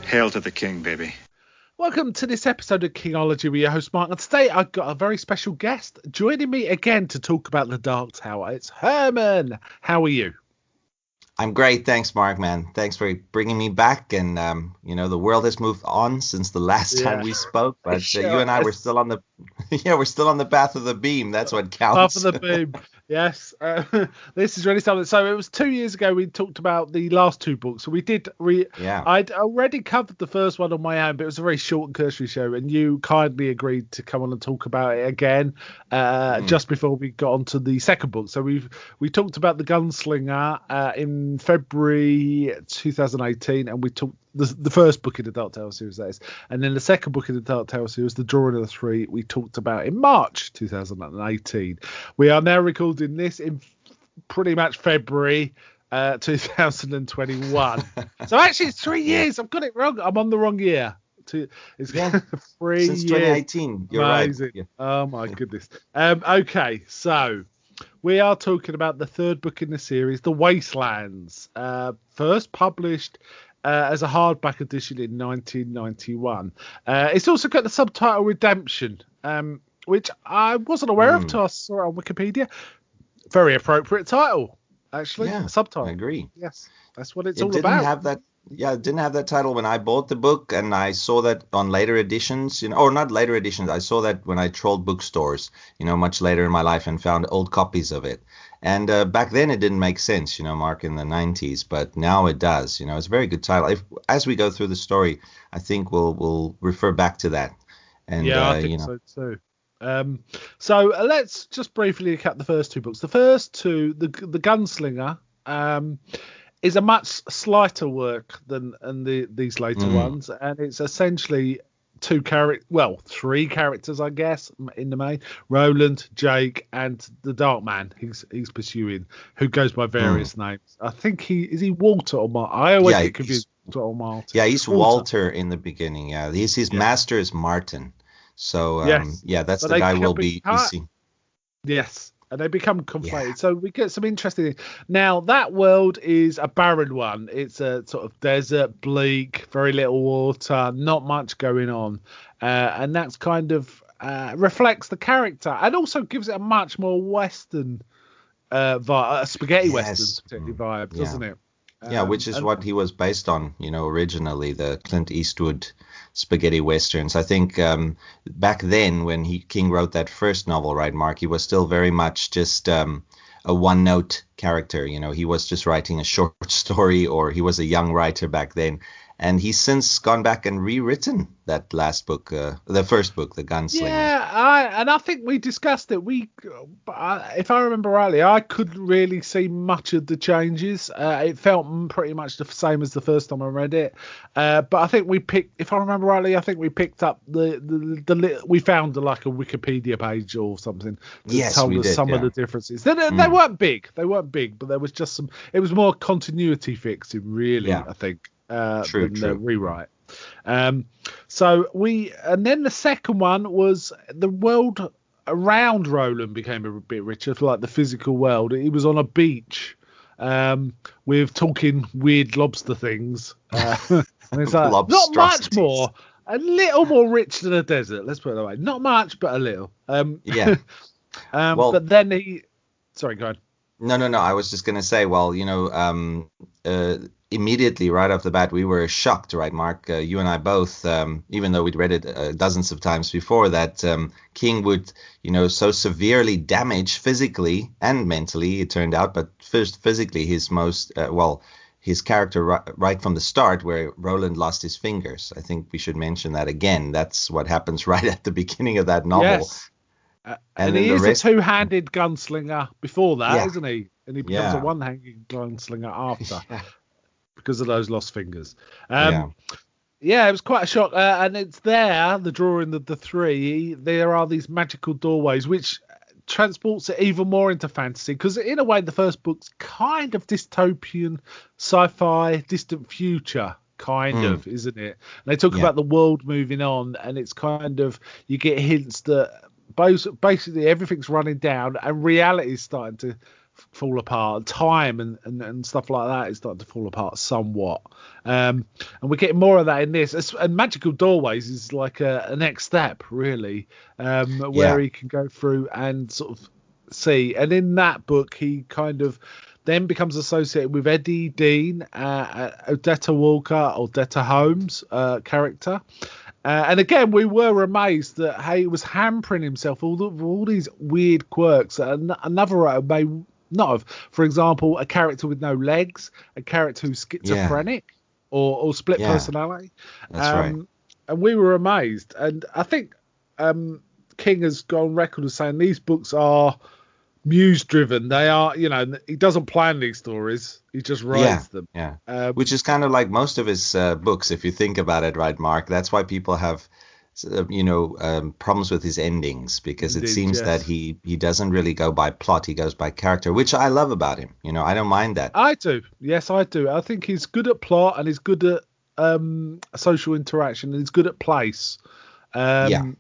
Hail to the king, baby. Welcome to this episode of Kingology with your host Mark, and today I've got a very special guest joining me again to talk about the Dark Tower. It's Herman. How are you? I'm great, thanks, Mark, man. Thanks for bringing me back, and the world has moved on since the last time we spoke, but Sure. you and I were still on the we're still on the path of the beam. That's what counts. Path of the beam. Yes, this is really something. So it was 2 years ago we talked about the last two books. So we did. I'd already covered the first one on my own, but it was a very short and cursory show, and you kindly agreed to come on and talk about it again just before we got onto the second book. So we talked about the Gunslinger in February 2018, and we talked the first book in the Dark Tower series, that is, and then the second book in the Dark Tower series, The Drawing of the Three, we talked about in March 2018. We are now recording this in pretty much February 2021. So actually it's 3 years. I've got it wrong. I'm on the wrong year. It's 3 since years. 2018. You're amazing. Right. Yeah. Oh my goodness. Okay, so we are talking about the third book in the series, The Wastelands, first published as a hardback edition in 1991. It's also got the subtitle Redemption, which I wasn't aware of till I saw it on Wikipedia. Very appropriate title, actually. Yeah, subtitle. I agree. Yes, that's what it's all about. It didn't have that title when I bought the book, and I saw that on later editions, or not later editions. I saw that when I trolled bookstores, much later in my life, and found old copies of it. And back then it didn't make sense, Mark, in the 90s, but now it does. It's a very good title. As we go through the story, I think we'll refer back to that. And yeah, I think so too. So let's just briefly recap the first two books. The first two, the Gunslinger, is a much slighter work than these later ones, and it's essentially three characters, I guess, in the main: Roland, Jake, and the Dark Man he's pursuing, who goes by various names. I think he Walter or Martin. I always get confused. Walter or Martin. Yeah, he's Walter in the beginning. Yeah, his master is Martin. So that's the guy we'll be seeing. Yes. And they become conflated. Yeah. So we get some interesting things. Now, that world is a barren one. It's a sort of desert, bleak, very little water, not much going on. And that's kind of reflects the character and also gives it a much more Western vibe, a spaghetti Western particularly vibe, doesn't it? Which is what he was based on, originally, the Clint Eastwood spaghetti westerns. I think back then when King wrote that first novel, right, Mark, he was still very much just a one-note character. He was just writing a short story, or he was a young writer back then. And he's since gone back and rewritten that last book, the first book, The Gunslinger. Yeah, I think we discussed it. If I remember rightly, I couldn't really see much of the changes. It felt pretty much the same as the first time I read it. But I think if I remember rightly, I think we picked up we found like a Wikipedia page or something that told us some of the differences. They weren't big. But there was just some. It was more continuity fixing, really. I think. True. The rewrite. And then the second one was the world around Roland became a bit richer, like the physical world. He was on a beach with talking weird lobster things. And it's like not much more, a little more rich than a desert. Let's put it that way. Not much, but a little. But then sorry, go on. No. I was just going to say, immediately right off the bat, we were shocked, right, Mark? You and I both, even though we'd read it dozens of times before, that King would, so severely damage physically and mentally, it turned out, but first physically his his character right from the start, where Roland lost his fingers. I think we should mention that again. That's what happens right at the beginning of that novel. Yes. And he is a two-handed gunslinger before that, isn't he? And he becomes a one-handed gunslinger after because of those lost fingers. It was quite a shock. And it's there, the drawing of the three, there are these magical doorways, which transports it even more into fantasy. Because in a way, the first book's kind of dystopian, sci-fi, distant future. Kind of, isn't it? And they talk about the world moving on, and it's kind of, you get hints that basically everything's running down and reality is starting to fall apart. Time and stuff like that is starting to fall apart somewhat. And we're getting more of that in this. And Magical Doorways is like a next step, really, where he can go through and sort of see. And in that book, he kind of then becomes associated with Eddie Dean, Odetta Walker, Odetta Holmes character. And again, we were amazed that he was hampering himself all these weird quirks that another writer may not have. For example, a character with no legs, a character who's schizophrenic or split personality. That's right. And we were amazed. And I think King has gone record as saying these books are muse driven. They are, he doesn't plan these stories, he just writes them. Which is kind of like most of his books, if you think about it, right, Mark? That's why people have problems with his endings, because it seems that he doesn't really go by plot, he goes by character, which I love about him. I don't mind that. I do. Yes, I do. I think he's good at plot, and he's good at social interaction, and he's good at place. Setting.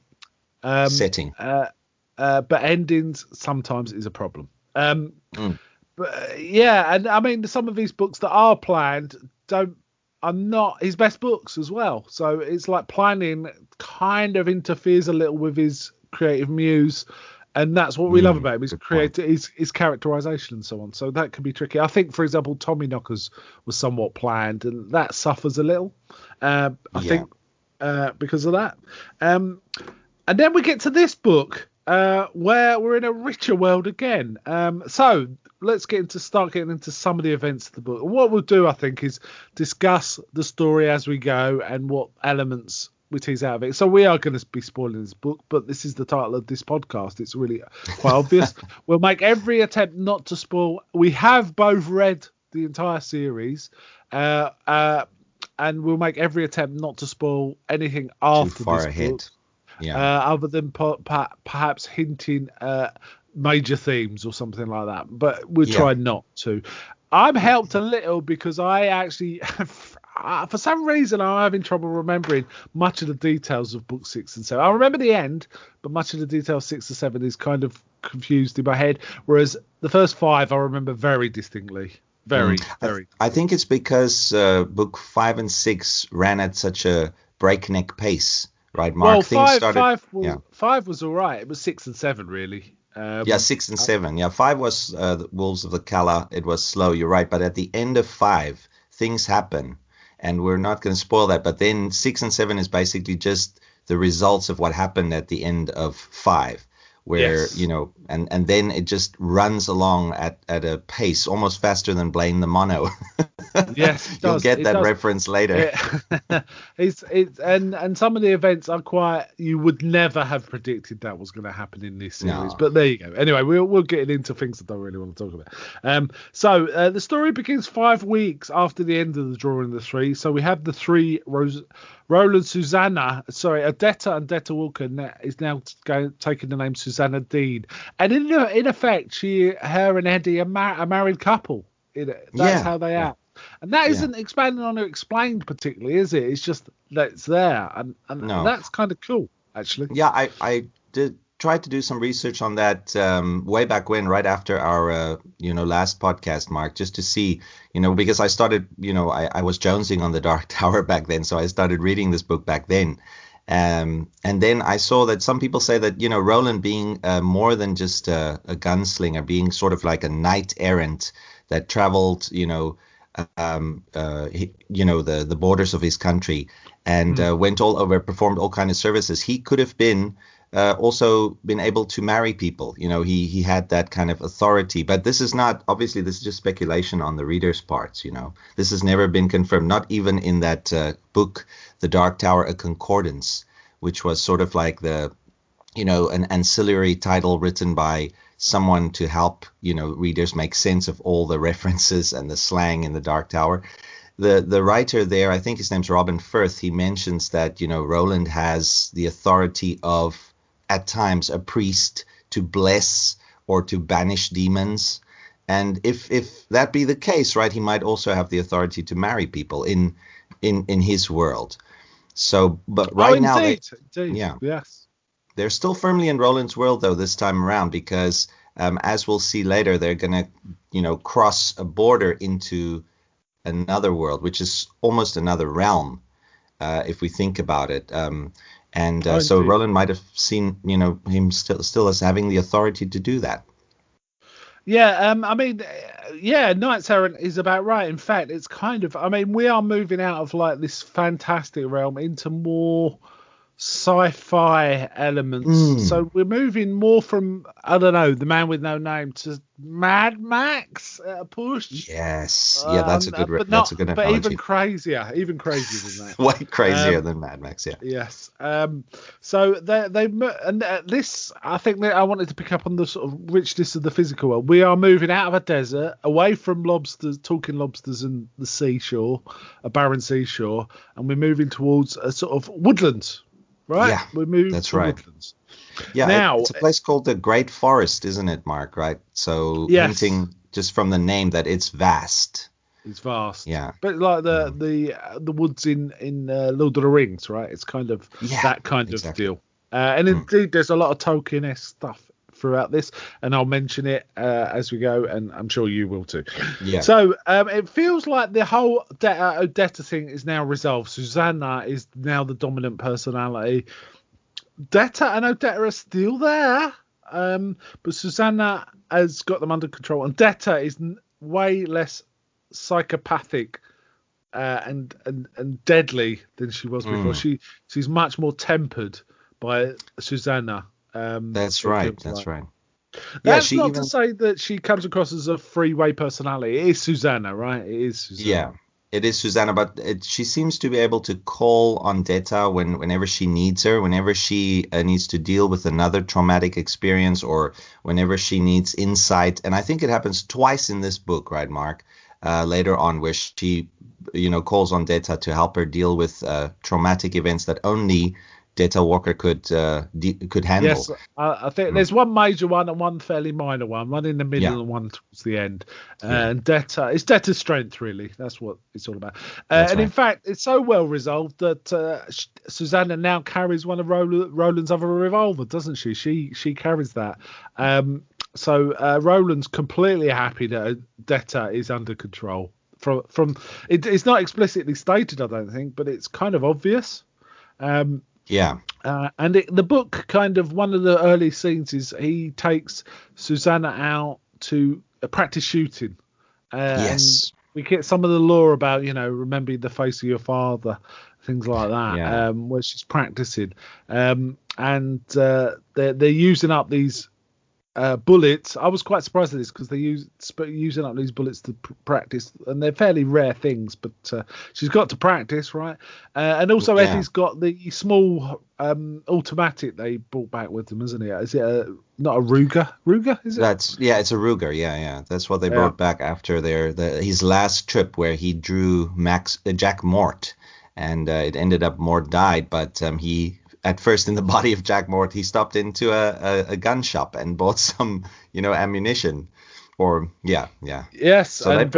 But endings sometimes is a problem. But yeah, and I mean, some of these books that are planned are not his best books as well. So it's like planning kind of interferes a little with his creative muse, and that's what we love about him. His characterization and so on. So that can be tricky. I think, for example, Tommyknockers was somewhat planned, and that suffers a little. I think because of that. And then we get to this book. Where we're in a richer world again. So let's start getting into some of the events of the book. What we'll do, I think, is discuss the story as we go and what elements we tease out of it. So we are going to be spoiling this book, but this is the title of this podcast. It's really quite obvious. We'll make every attempt not to spoil. We have both read the entire series, and we'll make every attempt not to spoil anything after too far this ahead. Book. Other than perhaps hinting major themes or something like that, but we'll try not to. I'm helped a little because I actually, for some reason, I'm having trouble remembering much of the details of book 6 and 7. I remember the end, but much of the details 6 to 7 is kind of confused in my head, whereas the first 5 I remember very distinctly. Very. I think it's because book 5 and 6 ran at such a breakneck pace. Right, Mark. Well, 5 was all right. It was 6 and 7, really. 6 and 7. 5 was the Wolves of the Kala. It was slow. You're right. But at the end of 5, things happen, and we're not going to spoil that. But then 6 and 7 is basically just the results of what happened at the end of 5, where and then it just runs along at a pace almost faster than Blaine the Mono. Yes, you'll get that reference later. And some of the events are quite. You would never have predicted that was going to happen in this series, but there you go. Anyway, we'll get into things I don't really want to talk about. So the story begins 5 weeks after the end of the Drawing of the Three. So we have the three Roland, Odetta and Detta Walker is now taking the name Susanna Dean, and in effect, her and Eddie are a married couple. That's how they act. And that isn't expanded on or explained particularly, is it? It's just that it's there, and that's kind of cool, actually. Yeah, I did try to do some research on that way back when, right after our last podcast, Mark, just to see, because I started, I was jonesing on the Dark Tower back then, so I started reading this book back then. And then I saw that some people say that, Roland being more than just a gunslinger, being sort of like a knight errant that traveled, the borders of his country and went all over, performed all kinds of services. He could have been also been able to marry people. He had that kind of authority. But this is just speculation on the reader's parts. This has never been confirmed, not even in that book, The Dark Tower, A Concordance, which was sort of like an ancillary title written by someone to help, readers make sense of all the references and the slang in the Dark Tower. The writer there, I think his name's Robin Firth, he mentions that, Roland has the authority of, at times, a priest to bless or to banish demons. And if that be the case, right, he might also have the authority to marry people in his world. So, but right now, they're still firmly in Roland's world, though, this time around, because as we'll see later, they're going to cross a border into another world, which is almost another realm, if we think about it. So Roland might have seen, him still as having the authority to do that. Yeah, Knights Errant is about right. In fact, it's kind of, we are moving out of like this fantastic realm into more sci-fi elements. So we're moving more from, I don't know, The Man with No Name to Mad Max at a push. Yes, that's a good. That's a good analogy. But even crazier than that. Way crazier than Mad Max. Yeah. Yes. So this, I think that I wanted to pick up on the sort of richness of the physical world. We are moving out of a desert, away from talking lobsters and the seashore, a barren seashore, and we're moving towards a sort of woodlands. Right? Yeah, we moved that's to right. Woodlands. Yeah, now, it's a place called the Great Forest, isn't it, Mark? Right? So hinting just from the name that it's vast. It's vast. Yeah. But like the woods in Lord of the Rings, right? It's kind of that kind of deal. And indeed, there's a lot of Tolkien-esque stuff throughout this, and I'll mention it as we go, and I'm sure you will too. Yeah. So it feels like the whole Odetta thing is now resolved. Susanna is now the dominant personality. Detta and Odetta are still there, but Susanna has got them under control, and Detta is way less psychopathic and deadly than she was before. She's much more tempered by Susanna. That's right. That's not to say that she comes across as a freeway personality. It is Susanna, right? It is Susanna. Yeah, it is Susanna, but she seems to be able to call on Detta whenever she needs her, whenever she needs to deal with another traumatic experience, or whenever she needs insight. And I think it happens twice in this book, right, Mark? Later on, where she, calls on Detta to help her deal with traumatic events that only Detta Walker could handle. Yes, I think there's one major one and one fairly minor one in the middle and one towards the end. And it's Detta's strength, really. That's what it's all about. And in fact, it's so well resolved that Susanna now carries one of Roland's other revolver, doesn't she? She carries that. So Roland's completely happy that Detta is under control. It's not explicitly stated, I don't think, but it's kind of obvious. And the book kind of, one of the early scenes is he takes Susanna out to practice shooting. Yes. And we get some of the lore about, remembering the face of your father, things like that, where she's practicing. And they're using up these bullets. I was quite surprised at this because they're using up these bullets to practice, and they're fairly rare things, but she's got to practice, right? And also Eddie's got the small automatic they brought back with them, isn't it? Is it not a Ruger? Ruger, is it? It's a Ruger. Yeah. That's what they brought back after his last trip, where he drew Jack Mort, and it ended up Mort died, but he. At first, in the body of Jack Mort, he stopped into a gun shop and bought some, ammunition. Yes. So they've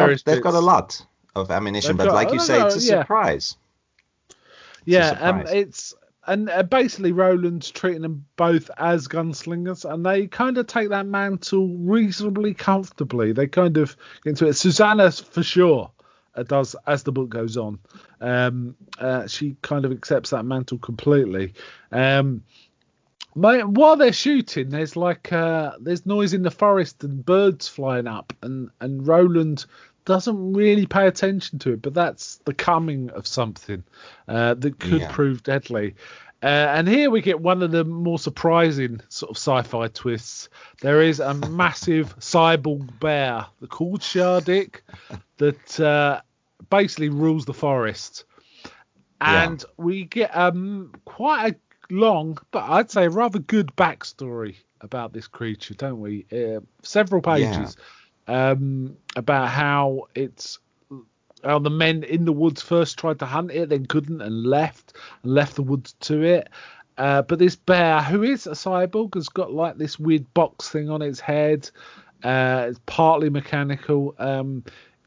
got a lot of ammunition, but like you say, it's a surprise. Yeah, basically Roland's treating them both as gunslingers, and they kind of take that mantle reasonably comfortably. They kind of get into it. Susanna, for sure, does as the book goes on. She kind of accepts that mantle completely. While they're shooting, there's there's noise in the forest and birds flying up, and Roland doesn't really pay attention to it, but that's the coming of something that could prove deadly. And here we get one of the more surprising sort of sci-fi twists. There is a massive cyborg bear called Shardik that basically rules the forest. And we get quite a long, but I'd say rather good backstory about this creature, don't we? Several pages about how the men in the woods first tried to hunt it, then couldn't, and left the woods to it. But this bear, who is a cyborg, has got like this weird box thing on its head. It's partly mechanical.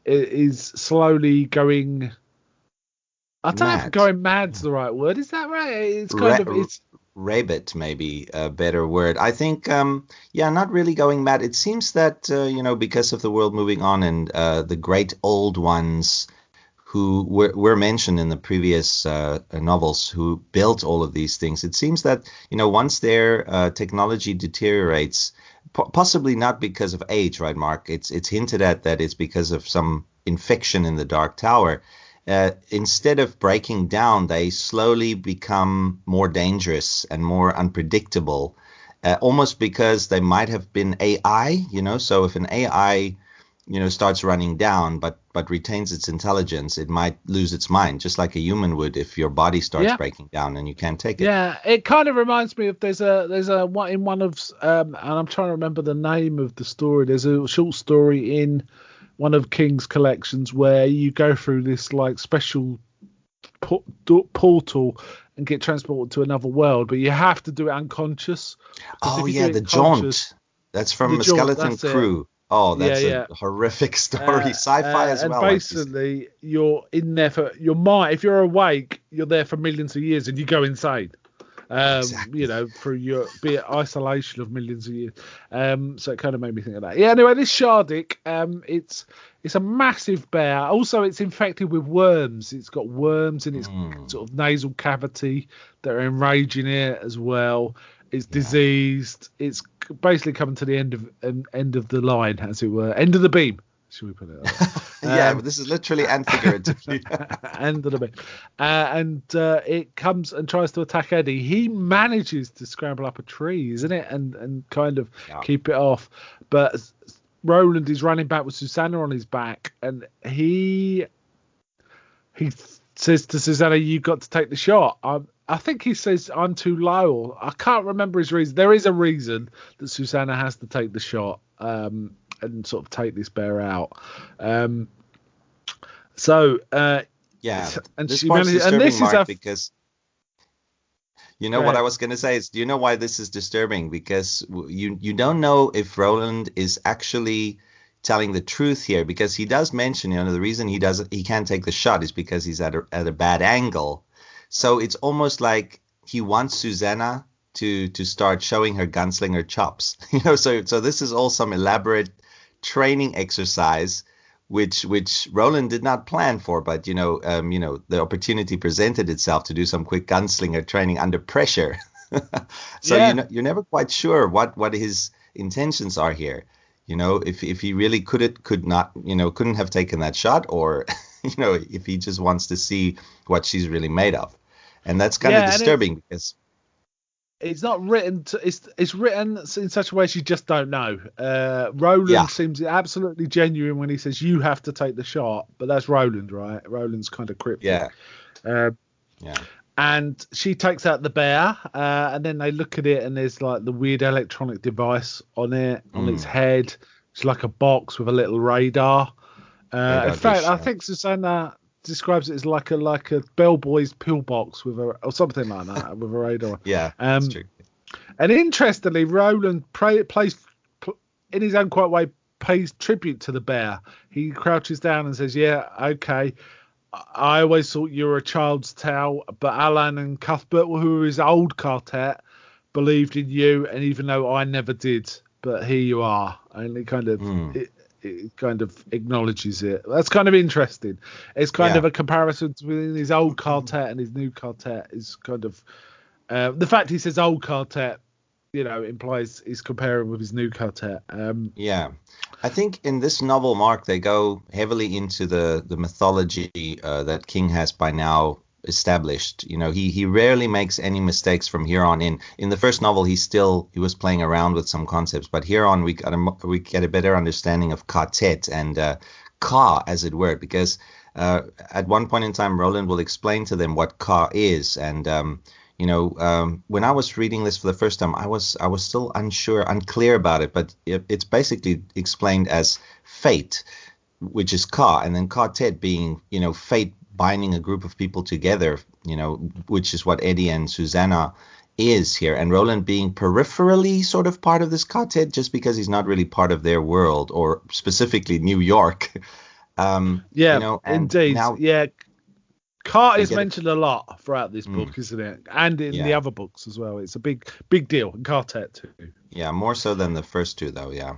It is slowly going. I don't know if going mad's the right word. Is that right? It's kind of rabid, maybe a better word. I think, not really going mad. It seems that, because of the world moving on and the great old ones who were mentioned in the previous novels who built all of these things, it seems that, once their technology deteriorates, possibly not because of age, right, Mark? It's hinted at that it's because of some infection in the Dark Tower. Instead of breaking down, they slowly become more dangerous and more unpredictable, almost because they might have been AI, So if an AI, starts running down, but retains its intelligence, it might lose its mind, just like a human would if your body starts breaking down and you can't take it. Yeah, it kind of reminds me of there's a one in one of and I'm trying to remember the name of the story. There's a short story in one of King's collections where you go through this like special portal and get transported to another world, but you have to do it unconscious. Oh yeah, the jaunt. That's from the Skeleton Crew. Oh, that's a horrific story. Sci-fi as well. And basically, you're in there for your mind. If you're awake, you're there for millions of years, and you go insane. Exactly. Through your isolation of millions of years. So it kind of made me think of that. Yeah. Anyway, this Shardik, it's a massive bear. Also, it's infected with worms. It's got worms in its sort of nasal cavity that are enraging it as well. It's diseased. It's basically coming to the end of the line, as it were, end of the beam. Should we put it like that? But this is literally and figuratively. End of the beam. It comes and tries to attack Eddie. He manages to scramble up a tree, isn't it, and kind of keep it off. But Roland is running back with Susanna on his back, and he says to Susanna, "You've got to take the shot." I think he says, "I'm too low." I can't remember his reason. There is a reason that Susanna has to take the shot and sort of take this bear out. And this she part's manages, disturbing, and this Mark, is because what I was going to say is, do you know why this is disturbing? Because you don't know if Roland is actually telling the truth here, because he does mention, the reason he can't take the shot is because he's at a bad angle. So it's almost like he wants Susanna to start showing her gunslinger chops. So this is all some elaborate training exercise, which Roland did not plan for, but the opportunity presented itself to do some quick gunslinger training under pressure. So you're never quite sure what his intentions are here. If he really couldn't have taken that shot, or if he just wants to see what she's really made of. And that's kind of disturbing, because it's not written it's written in such a way you just don't know. Roland seems absolutely genuine when he says you have to take the shot, but that's Roland, right? Roland's kind of cryptic. And she takes out the bear, and then they look at it, and there's like the weird electronic device on it, on its head. It's like a box with a little radar. In fact, I think Susanna describes it as like a bellboy's pillbox or something like that, with a radar. That's true. And interestingly, Roland plays in his own quiet way, pays tribute to the bear. He crouches down and says, "Yeah, okay. I always thought you were a child's tale, but Alan and Cuthbert, who were his old quartet, believed in you, and even though I never did, but here you are." And he kind of it kind of acknowledges it. That's kind of interesting. It's kind of a comparison between his old quartet and his new quartet. Is kind of the fact he says old quartet, implies he's comparing with his new quartet. I think in this novel, Mark, they go heavily into the mythology that King has by now established. He rarely makes any mistakes from here on in. In the first novel, he was playing around with some concepts, but here on we get a better understanding of quartet and ka, as it were, because at one point in time, Roland will explain to them what ka is, and when I was reading this for the first time, I was still unclear about it, but it's basically explained as fate, which is ka, and then quartet being, fate binding a group of people together, which is what Eddie and Susanna is here, and Roland being peripherally sort of part of this quartet, just because he's not really part of their world, or specifically New York. Indeed. Now, Kart is mentioned a lot throughout this book, isn't it? And in the other books as well. It's a big deal in Quartet too. Yeah, more so than the first two, though. Yeah.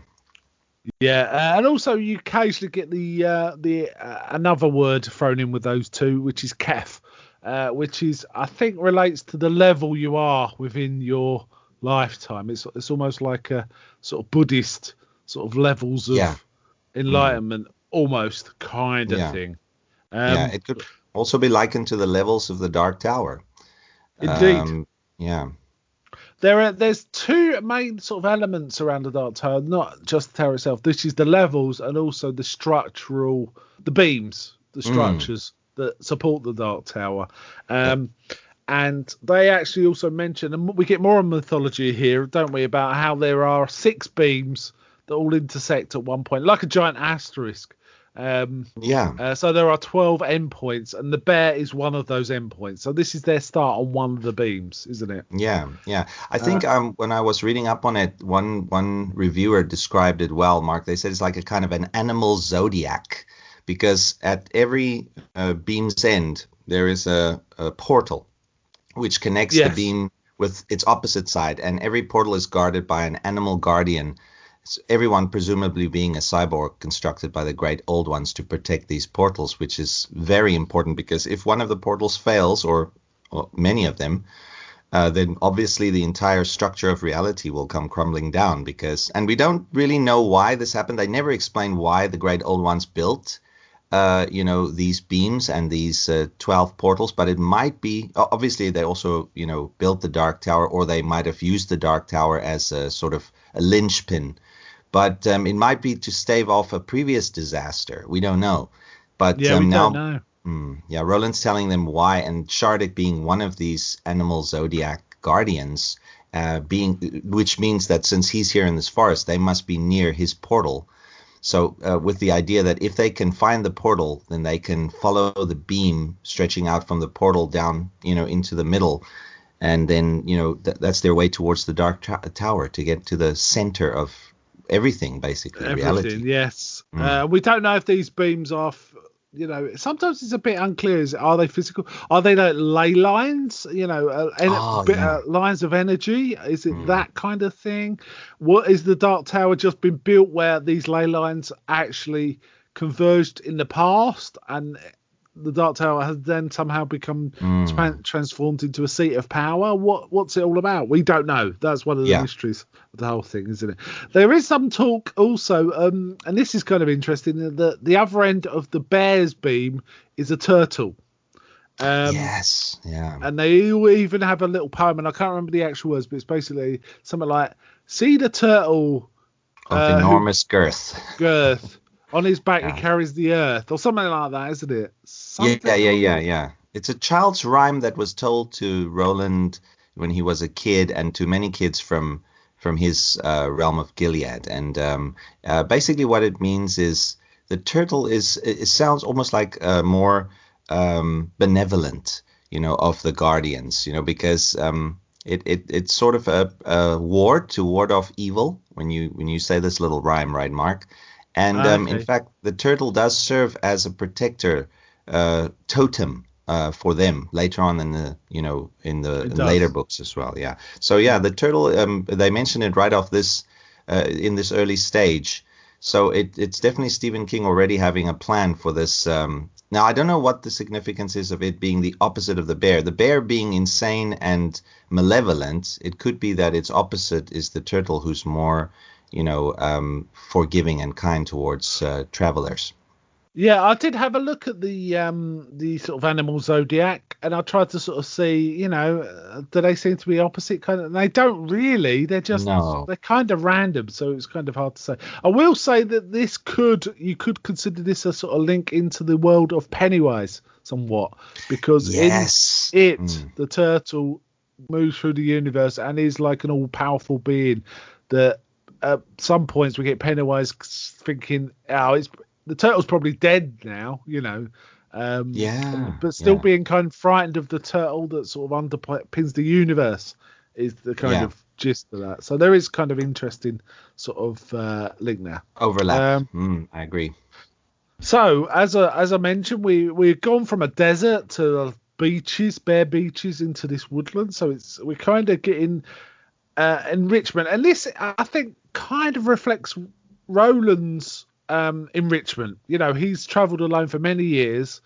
Yeah, and also you occasionally get the another word thrown in with those two, which is Kef, which is, I think, relates to the level you are within your lifetime. It's almost like a sort of Buddhist sort of levels of enlightenment, almost kind of thing. It could also be likened to the levels of the Dark Tower. Indeed. Yeah. There's two main sort of elements around the Dark Tower, not just the tower itself. This is the levels and also the beams, the structures that support the Dark Tower. And they actually also mention, and we get more mythology here, don't we, about how there are 6 beams that all intersect at one point, like a giant asterisk. So there are 12 endpoints, and the bear is one of those endpoints. So this is their start on one of the beams, isn't it? Yeah. I think when I was reading up on it, one reviewer described it well, Mark. They said it's like a kind of an animal zodiac, because at every beam's end there is a portal which connects the beam with its opposite side, and every portal is guarded by an animal guardian. Everyone presumably being a cyborg constructed by the great old ones to protect these portals, which is very important, because if one of the portals fails, or many of them, then obviously the entire structure of reality will come crumbling down. And we don't really know why this happened. They never explain why the great old ones built these beams and these 12 portals, but it might be, obviously they also, built the Dark Tower, or they might have used the Dark Tower as a sort of a linchpin. But it might be to stave off a previous disaster. We don't know. But we don't know. Roland's telling them why, and Shardik being one of these animal zodiac guardians, which means that since he's here in this forest, they must be near his portal. So with the idea that if they can find the portal, then they can follow the beam stretching out from the portal down, into the middle. And then, that's their way towards the Dark Tower, to get to the center of everything, basically. Reality. Yes. We don't know if these beams are, sometimes it's a bit unclear. Are they physical? Are they like ley lines? Lines of energy? Is it that kind of thing? What is the Dark Tower just been built where these ley lines actually converged in the past, and the Dark Tower has then somehow become transformed into a seat of power? What's it all about? We don't know. That's one of the mysteries of the whole thing, isn't it? There is some talk also, and this is kind of interesting, that the other end of the bear's beam is a turtle. Yes, yeah. And they even have a little poem, and I can't remember the actual words, but it's basically something like, see the turtle of enormous girth. On his back, he carries the earth, or something like that, isn't it? Yeah. It's a child's rhyme that was told to Roland when he was a kid, and to many kids from his realm of Gilead. And basically what it means is the turtle it sounds almost like more benevolent, of the guardians, because it's sort of a ward to ward off evil when you say this little rhyme, right, Mark? And in fact, the turtle does serve as a protector totem for them later on in the later books as well. Yeah. So the turtle, they mention it right off this in this early stage. So it's definitely Stephen King already having a plan for this. Now I don't know what the significance is of it being the opposite of the bear. The bear being insane and malevolent. It could be that its opposite is the turtle, who's more forgiving and kind towards travelers. Yeah, I did have a look at the sort of animal zodiac, and I tried to sort of see, do they seem to be opposite kind of? They don't really. They're just they're kind of random, so it's kind of hard to say. I will say that you could consider this a sort of link into the world of Pennywise somewhat, because the turtle moves through the universe and is like an all-powerful being that. At some points we get Pennywise thinking, the turtle's probably dead now, but still being kind of frightened of the turtle that sort of underpins the universe is the kind of gist of that. So there is kind of interesting sort of link there. Overlap. I agree. So as I mentioned, we've gone from a desert to beaches, bare beaches, into this woodland. So we're kind of getting enrichment, and this I think kind of reflects Roland's enrichment. You know, he's travelled alone for many years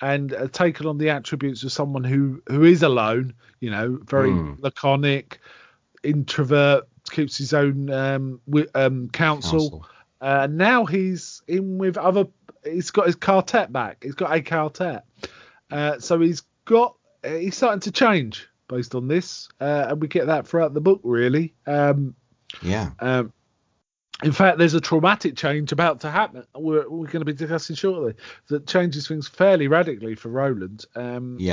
and taken on the attributes of someone who is alone. You know, very laconic, introvert, keeps his own counsel. Now he's in with other. He's got his quartet back. He's got a quartet. So he's starting to change based on this, and we get that throughout the book, really. In fact, there's a traumatic change about to happen. We're going to be discussing shortly that changes things fairly radically for Roland. He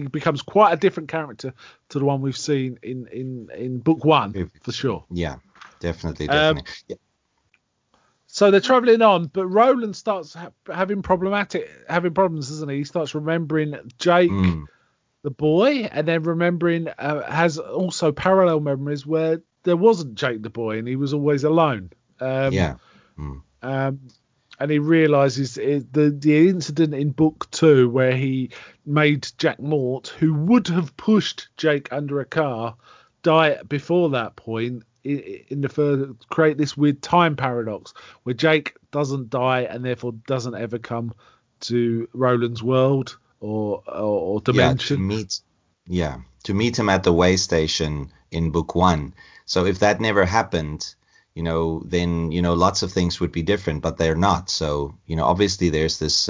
becomes quite a different character to the one we've seen in book one, for sure. Yeah, definitely. So they're travelling on, but Roland starts having problems, doesn't he? He starts remembering Jake, the boy, and then remembering has also parallel memories where there wasn't Jake the boy and he was always alone. And he realises the incident in book 2 where he made Jack Mort, who would have pushed Jake under a car, die before that point. In the further create this weird time paradox where Jake doesn't die and therefore doesn't ever come to Roland's world or dimension. To meet him at the way station in book 1. So if that never happened, then lots of things would be different, but they're not. So obviously there's this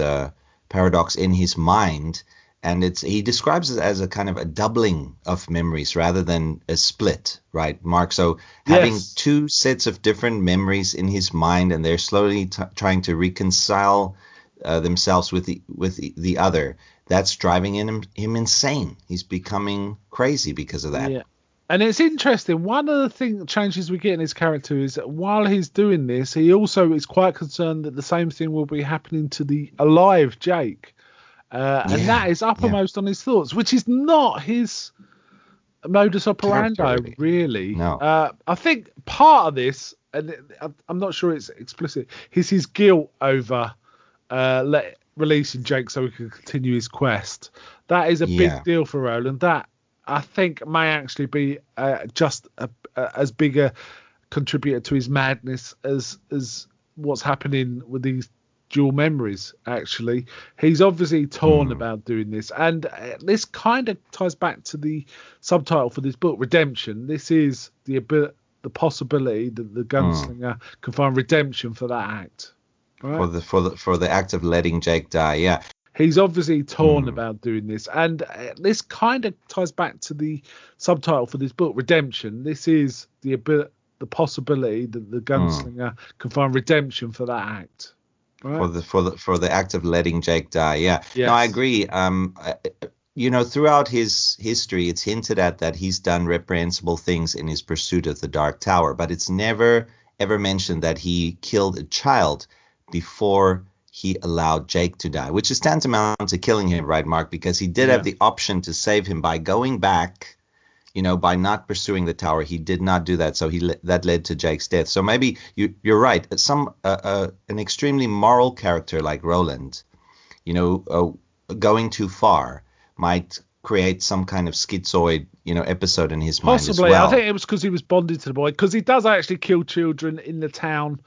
paradox in his mind. And he describes it as a kind of a doubling of memories rather than a split, right, Mark? So having two sets of different memories in his mind, and they're slowly trying to reconcile themselves with the other. That's driving him insane. He's becoming crazy because of that. Yeah. And it's interesting. One of the changes we get in his character is that while he's doing this, he also is quite concerned that the same thing will be happening to the alive Jake. And that is uppermost on his thoughts, which is not his modus operandi, really. No. I think part of this, and I'm not sure it's explicit, is his guilt over releasing Jake so he can continue his quest. That is a big deal for Roland. That, I think, may actually be just as big a contributor to his madness as what's happening with these dual memories. Actually, he's obviously torn about doing this, and this kind of ties back to the subtitle for this book, Redemption. This is the possibility that the gunslinger can find redemption for that act, right? for the act of letting Jake die. He's obviously torn about doing this, and this kind of ties back to the subtitle for this book, Redemption. This is the possibility that the gunslinger can find redemption for that act. Right. For the act of letting Jake die. Yes. No, I agree. Throughout his history, it's hinted at that he's done reprehensible things in his pursuit of the Dark Tower, but it's never ever mentioned that he killed a child before he allowed Jake to die, which is tantamount to killing him, right, Mark? Because he did have the option to save him by going back. By not pursuing the tower, he did not do that. So that led to Jake's death. So maybe you're right. An extremely moral character like Roland, going too far might create some kind of schizoid, episode in his mind as well. I think it was because he was bonded to the boy. Because he does actually kill children in the town.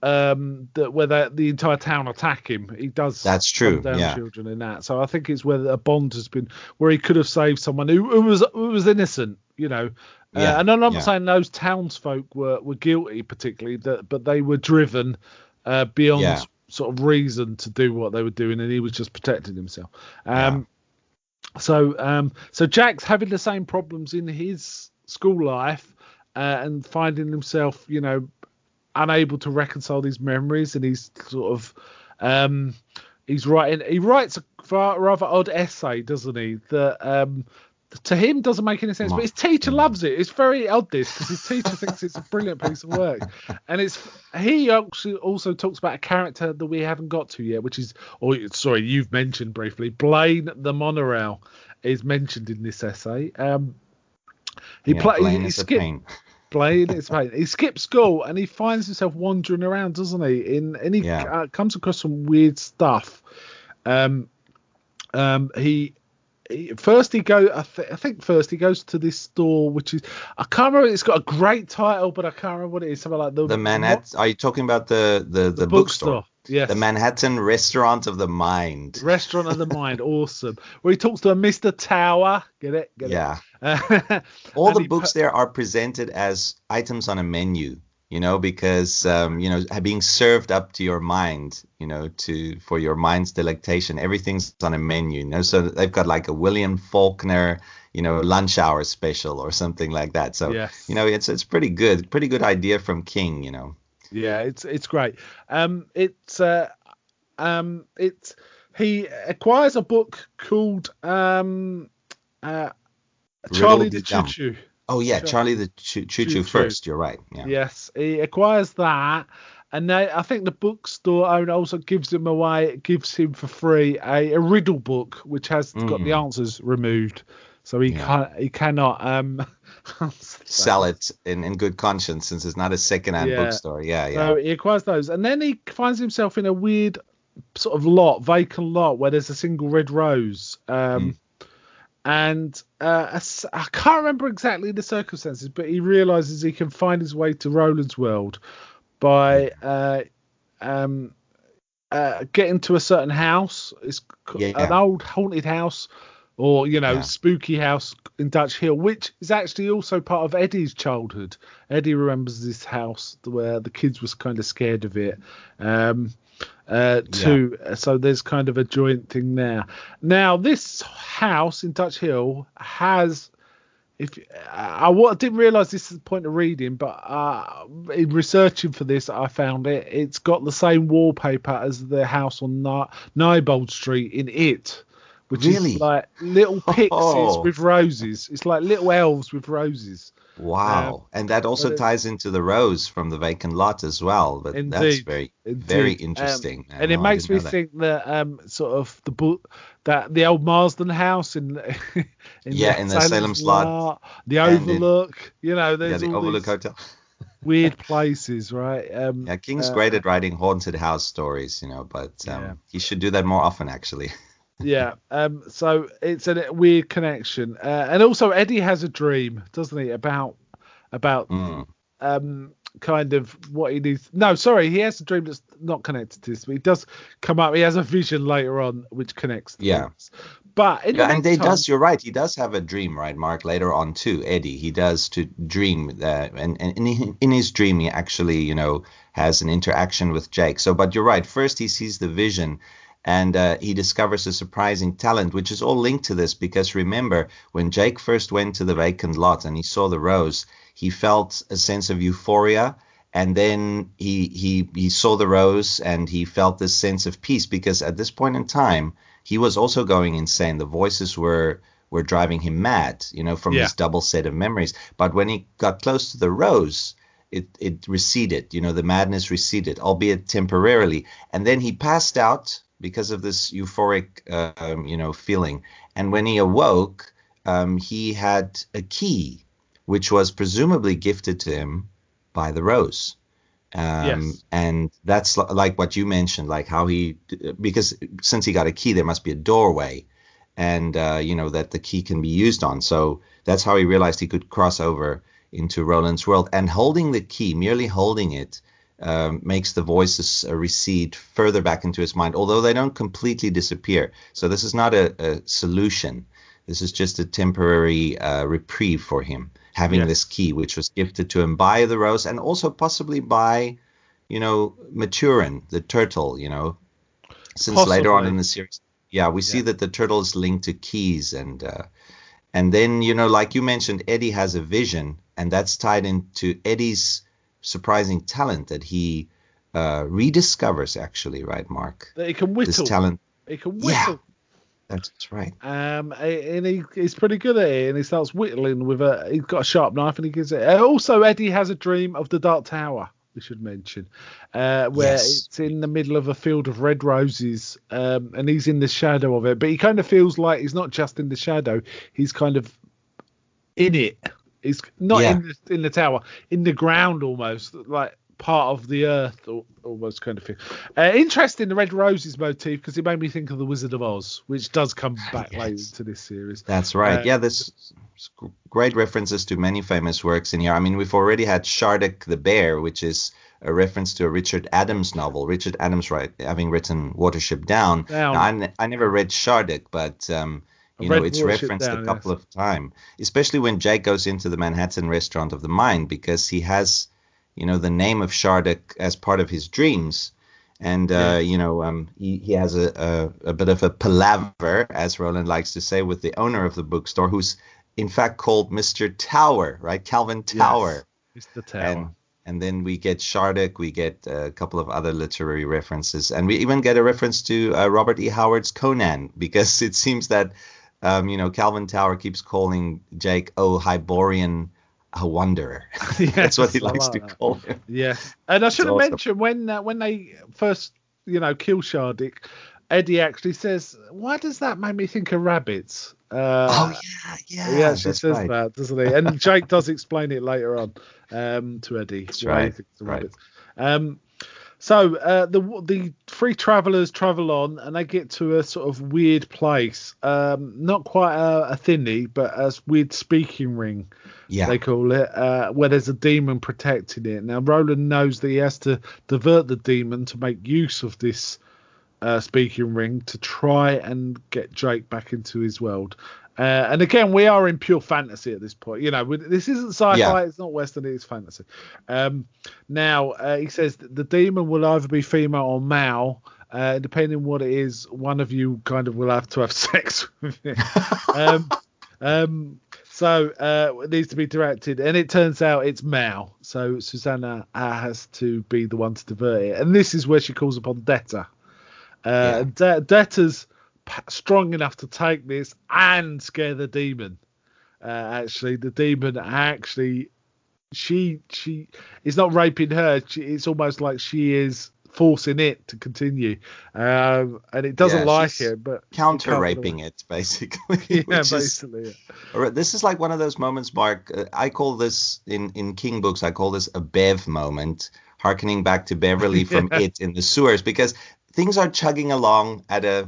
Where the entire town attack him, he does. That's true. Down children in that, so I think it's where a bond has been, where he could have saved someone who was innocent, and I'm not saying those townsfolk were guilty particularly, but they were driven beyond sort of reason to do what they were doing, and he was just protecting himself. So Jack's having the same problems in his school life and finding himself, unable to reconcile these memories, and he's sort of he writes a rather odd essay, doesn't he, that to him doesn't make any sense, but his teacher loves it. It's very odd, this, because his teacher thinks it's a brilliant piece of work, and he also talks about a character that we haven't got to yet, which is, you've mentioned briefly, Blaine the monorail is mentioned in this essay. Blaine is a pain. Playing it's pain. He skips school and he finds himself wandering around, doesn't he? And he comes across some weird stuff. First he goes. I think first he goes to this store, which is I can't remember. It's got a great title, but I can't remember what it is. Something like the Manhattan. Are you talking about the bookstore? Yes. The Manhattan Restaurant of the Mind. Restaurant of the Mind. Awesome. Where he talks to a Mr. Tower. Get it? Yeah. All the books there are presented as items on a menu, because, being served up to your mind, for your mind's delectation. Everything's on a menu, So they've got like a William Faulkner, lunch hour special or something like that. So, yes. It's pretty good. Pretty good idea from King, Yeah, it's great. He acquires a book called Charlie the Choo Choo. Oh yeah, Charlie the Choo Choo first. You're right. Yeah. Yes, he acquires that, and I think the bookstore owner also gives him for free a riddle book which has got the answers removed, so he cannot sell it in good conscience since it's not a second-hand bookstore. Yeah. So he acquires those, and then he finds himself in a weird sort of vacant lot where there's a single red rose. And I can't remember exactly the circumstances, but he realizes he can find his way to Roland's world by getting to a certain house. It's an old haunted house, or spooky house in Dutch Hill, which is actually also part of Eddie's childhood. Eddie remembers this house where the kids was kind of scared of it. Too. So there's kind of a joint thing there. Now this house in Dutch Hill has, I didn't realise this is the point of reading, but in researching for this, I found it. It's got the same wallpaper as the house on Nybald Street in It, which is like little pixies with roses. It's like little elves with roses. Wow. And that also ties into the rose from the vacant lot as well. But indeed, that's very interesting. And it makes me think that sort of the book, that the old Marsden house in the Salem Slot, the Overlook, there's the all Overlook these Hotel. weird places, right? King's great at writing haunted house stories, but he should do that more often, actually. Yeah. So it's a weird connection, and also Eddie has a dream, doesn't he, about kind of what he needs. No, sorry, he has a dream that's not connected to this, but he does come up. He has a vision later on which connects. Things. But you're right. He does have a dream, right, Mark? Later on too, Eddie. He does to dream, and in his dream he actually, has an interaction with Jake. So, but you're right. First he sees the vision. And he discovers a surprising talent, which is all linked to this, because remember, when Jake first went to the vacant lot and he saw the rose, he felt a sense of euphoria, and then he saw the rose and he felt this sense of peace, because at this point in time, he was also going insane. The voices were driving him mad, from his double set of memories. But when he got close to the rose, it receded, the madness receded, albeit temporarily. And then he passed out because of this euphoric, feeling. And when he awoke, he had a key, which was presumably gifted to him by the rose. And that's like what you mentioned, like how because since he got a key, there must be a doorway, and, that the key can be used on. So that's how he realized he could cross over into Roland's world. And holding the key, merely holding it, makes the voices recede further back into his mind, although they don't completely disappear. So this is not a solution. This is just a temporary reprieve for him, having this key, which was gifted to him by the rose, and also possibly by, Maturin, the turtle, since possibly. Later on in the series. Yeah, we see that the turtle is linked to keys. And then, like you mentioned, Eddie has a vision, and that's tied into Eddie's surprising talent that he rediscovers, actually, right, Mark? That he can whittle. This talent. He can whittle. Yeah, that's right. And he's pretty good at it, and he starts whittling he's got a sharp knife, and he gives it. Also, Eddie has a dream of the Dark Tower, we should mention, where it's in the middle of a field of red roses, and he's in the shadow of it, but he kind of feels like he's not just in the shadow, he's kind of in it. It's not in the tower, in the ground almost, like part of the earth, almost kind of thing. Interesting, the red roses motif, because it made me think of the Wizard of Oz, which does come back later into this series. That's right. There's great references to many famous works in here. I mean, we've already had Shardik the Bear, which is a reference to a Richard Adams novel. Richard Adams, having written Watership Down. Now, I never read Shardik, but it's referenced a couple of times, especially when Jake goes into the Manhattan Restaurant of the Mind, because he has, the name of Shardik as part of his dreams. And, he has a bit of a palaver, as Roland likes to say, with the owner of the bookstore, who's in fact called Mr. Tower, right? Calvin Tower. Yes, Mr. Tower. And then we get Shardik, we get a couple of other literary references, and we even get a reference to Robert E. Howard's Conan, because it seems that, Calvin Tower keeps calling Jake, Hyborian, a wanderer. Yes, that's what he likes to call him. Yeah, and I should have mentioned when they first, kill Shardik, Eddie actually says, "Why does that make me think of rabbits?" Yeah. He actually says that, doesn't he? And Jake does explain it later on to Eddie. That's right. Rabbits. So the three travelers travel on, and they get to a sort of weird place. Not quite a thinny, but a weird speaking ring, they call it, where there's a demon protecting it. Now, Roland knows that he has to divert the demon to make use of this speaking ring to try and get Jake back into his world. And again, we are in pure fantasy at this point. This isn't sci-fi, it's not Western, it's fantasy. Now, he says that the demon will either be female or male. Depending on what it is, one of you kind of will have to have sex with it. So it needs to be directed, and it turns out it's male. So Susanna has to be the one to divert it. And this is where she calls upon Detta. Detta's strong enough to take this and scare the demon. Actually, the demon she is not raping her. It's almost like she is forcing it to continue, and it doesn't like it, but counter raping it basically. Basically. This is like one of those moments, Mark. I call this in King books. I call this a Bev moment, harkening back to Beverly from It in the sewers, because things are chugging along at a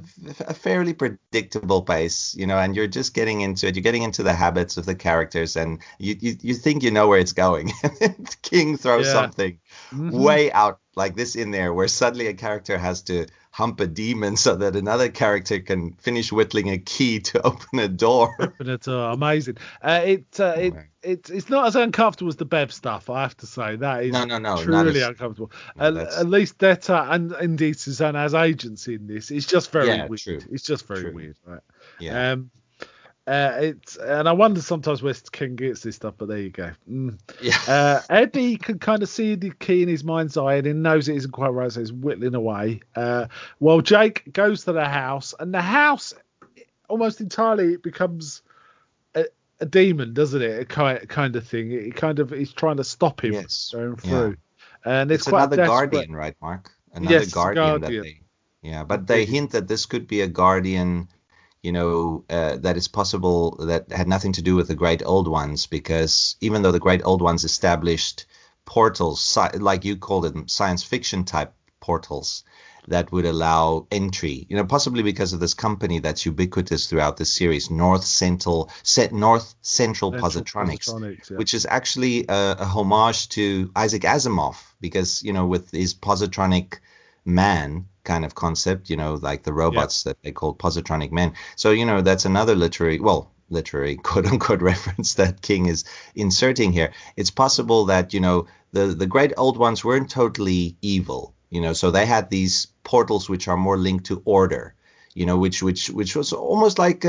fairly predictable pace, and you're just getting into it. You're getting into the habits of the characters, and you think you know where it's going. And King throws something way out like this in there, where suddenly a character has to hump a demon so that another character can finish whittling a key to open a door. Amazing. It's not as uncomfortable as the Bev stuff, I have to say. That is truly uncomfortable. At least Detta and indeed Susanna has agency in this. It's just very weird. True. It's just very weird, right? Yeah. And I wonder sometimes where King gets this stuff, but there you go. Eddie can kind of see the key in his mind's eye, and he knows it isn't quite right, so he's whittling away. While Jake goes to the house, and the house almost entirely becomes a demon, doesn't it? A kind of thing. It kind of is trying to stop him going through. And it's quite another guardian, right, Mark? Another guardian. But they hint that this could be a guardian, that is possible, that had nothing to do with the Great Old Ones, because even though the Great Old Ones established portals, like you called them, science fiction type portals that would allow entry, possibly because of this company that's ubiquitous throughout the series, North Central Positronics, which is actually a homage to Isaac Asimov, because, with his positronic man kind of concept, like the robots that they call positronic men. So, that's another literary quote unquote reference that King is inserting here. It's possible that, the Great Old Ones weren't totally evil, so they had these portals which are more linked to order, which was almost like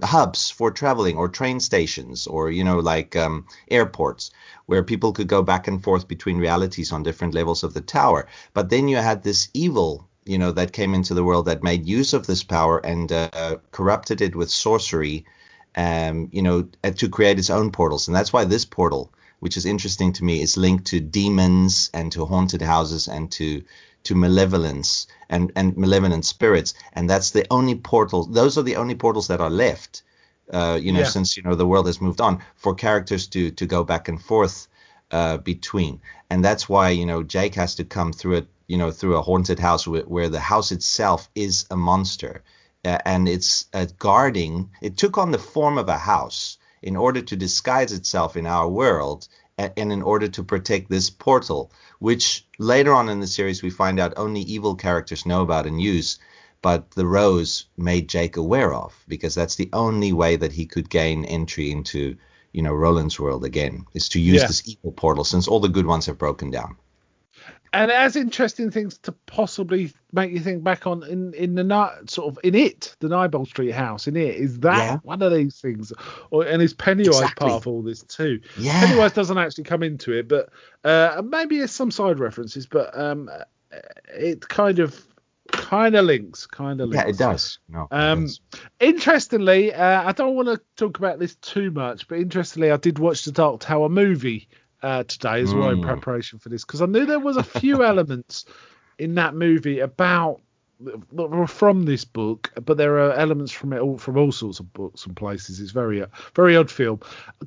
hubs for traveling, or train stations, or, like airports, where people could go back and forth between realities on different levels of the tower. But then you had this evil, that came into the world that made use of this power and corrupted it with sorcery, to create its own portals. And that's why this portal, which is interesting to me, is linked to demons and to haunted houses and to malevolence and malevolent spirits. And that's the only portal. Those are the only portals that are left since the world has moved on, for characters to go back and forth between. And that's why Jake has to come through through a haunted house where the house itself is a monster, and it's guarding. It took on the form of a house in order to disguise itself in our world, and in order to protect this portal, which later on in the series we find out only evil characters know about and use, but the Rose made Jake aware of, because that's the only way that he could gain entry into Roland's world again, is to use this evil portal, since all the good ones have broken down. And it has interesting things to possibly make you think back on in the sort of in it, the Nightball Street house in it. Is that one of these things? And is Pennywise part of all this too? Yeah. Pennywise doesn't actually come into it, but maybe there's some side references, but it kind of links. Yeah, it does. No, it does. Interestingly, I don't want to talk about this too much, but interestingly, I did watch the Dark Tower movie today as well in preparation for this, because I knew there was a few elements in that movie that were from this book, but there are elements from all sorts of books and places. It's very odd film.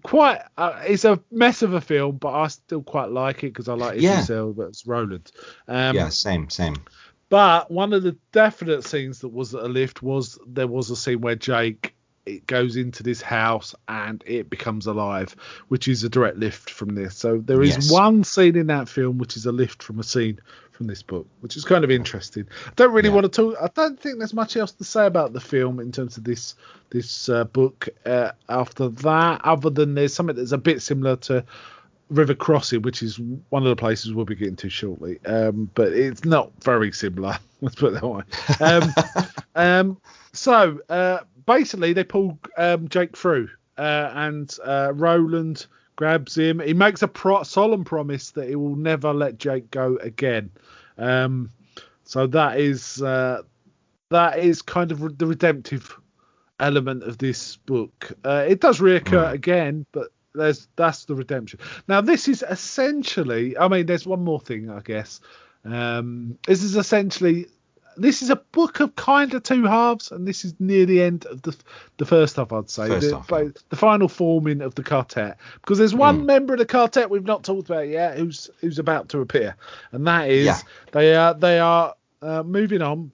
It's a mess of a film, but I still quite like it because I like Idris Elba as Roland. Same. But one of the definite scenes that was a lift was there was a scene where Jake goes into this house and it becomes alive, which is a direct lift from this. So there is one scene in that film which is a lift from a scene from this book, which is kind of interesting. I don't really want to talk. I don't think there's much else to say about the film in terms of this book after that, other than there's something that's a bit similar to River Crossing, which is one of the places we'll be getting to shortly, but it's not very similar. Let's put it that way. So basically, they pull Jake through, and Roland grabs him. He makes a solemn promise that he will never let Jake go again. So that is kind of the redemptive element of this book. It does reoccur again, but that's the redemption. Now, this is essentially, I mean, there's one more thing, I guess. This is a book of kind of two halves, and this is near the end of the first half, I'd say. The final forming of the quartet. Because there's one member of the quartet we've not talked about yet who's about to appear. And that is they are moving on,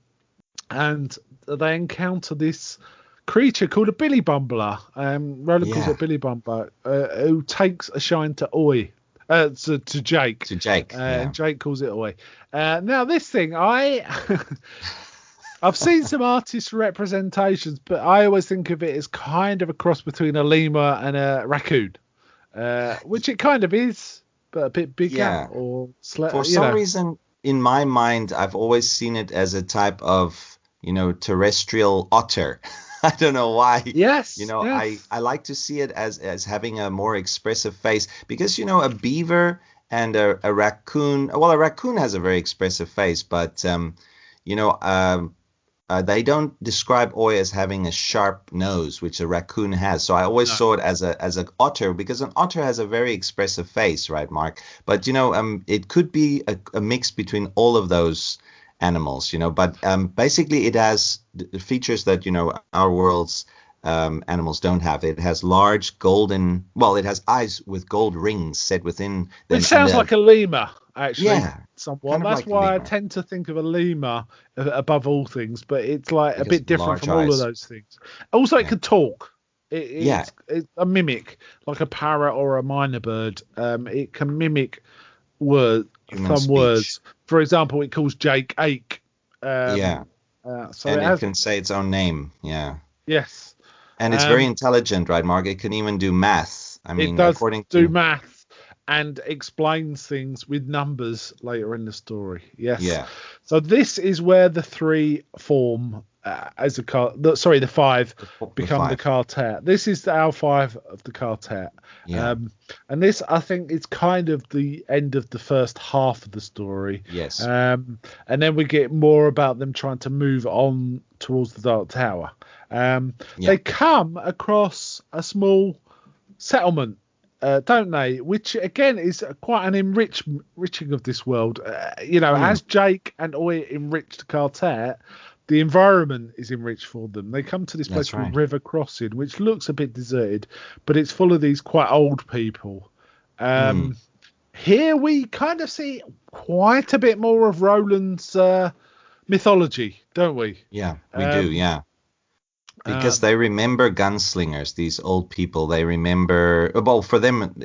and they encounter this creature called a Billy Bumbler. Roland calls it Billy Bumbler, who takes a shine to Oi. To Jake. And Jake calls it Oi. Now, this thing, I've seen some artist representations, but I always think of it as kind of a cross between a lemur and a raccoon, which it kind of is, but a bit bigger. Yeah. For some reason, in my mind, I've always seen it as a type of, terrestrial otter. I don't know why. Yes. I like to see it as having a more expressive face, because, a beaver and a raccoon, well, a raccoon has a very expressive face, but, they don't describe Oi as having a sharp nose, which a raccoon has. So I always saw it as an otter, because an otter has a very expressive face, right, Mark? But, it could be a mix between all of those animals, but basically it has the features that our world's animals don't have. It has large golden, it has eyes with gold rings set within them. Which sounds like a lemur, actually. Yeah, somewhat. That's why I tend to think of a lemur above all things, but it's like a bit different from all of those things. Also, it can talk. It's a mimic, like a parrot or a minor bird. It can mimic words. For example, it calls Jake Ake. So it can say its own name. Yeah. Yes. And it's very intelligent, right, Mark? It can even do math. I mean, it does do math and explains things with numbers later in the story. Yes. Yeah. So this is where the three form as the five become the quartet. This is our five of the quartet. Yeah. And this, I think, is kind of the end of the first half of the story. Yes. And then we get more about them trying to move on towards the Dark Tower. They come across a small settlement, don't they? Which again is quite an enriching of this world. As Jake and Oi enrich the quartet, the environment is enriched for them. They come to this place That's right. called River Crossing, which looks a bit deserted, but it's full of these quite old people. Here we kind of see quite a bit more of Roland's mythology, don't we? Yeah, we do, yeah. Because they remember gunslingers, these old people. They remember, well, for them,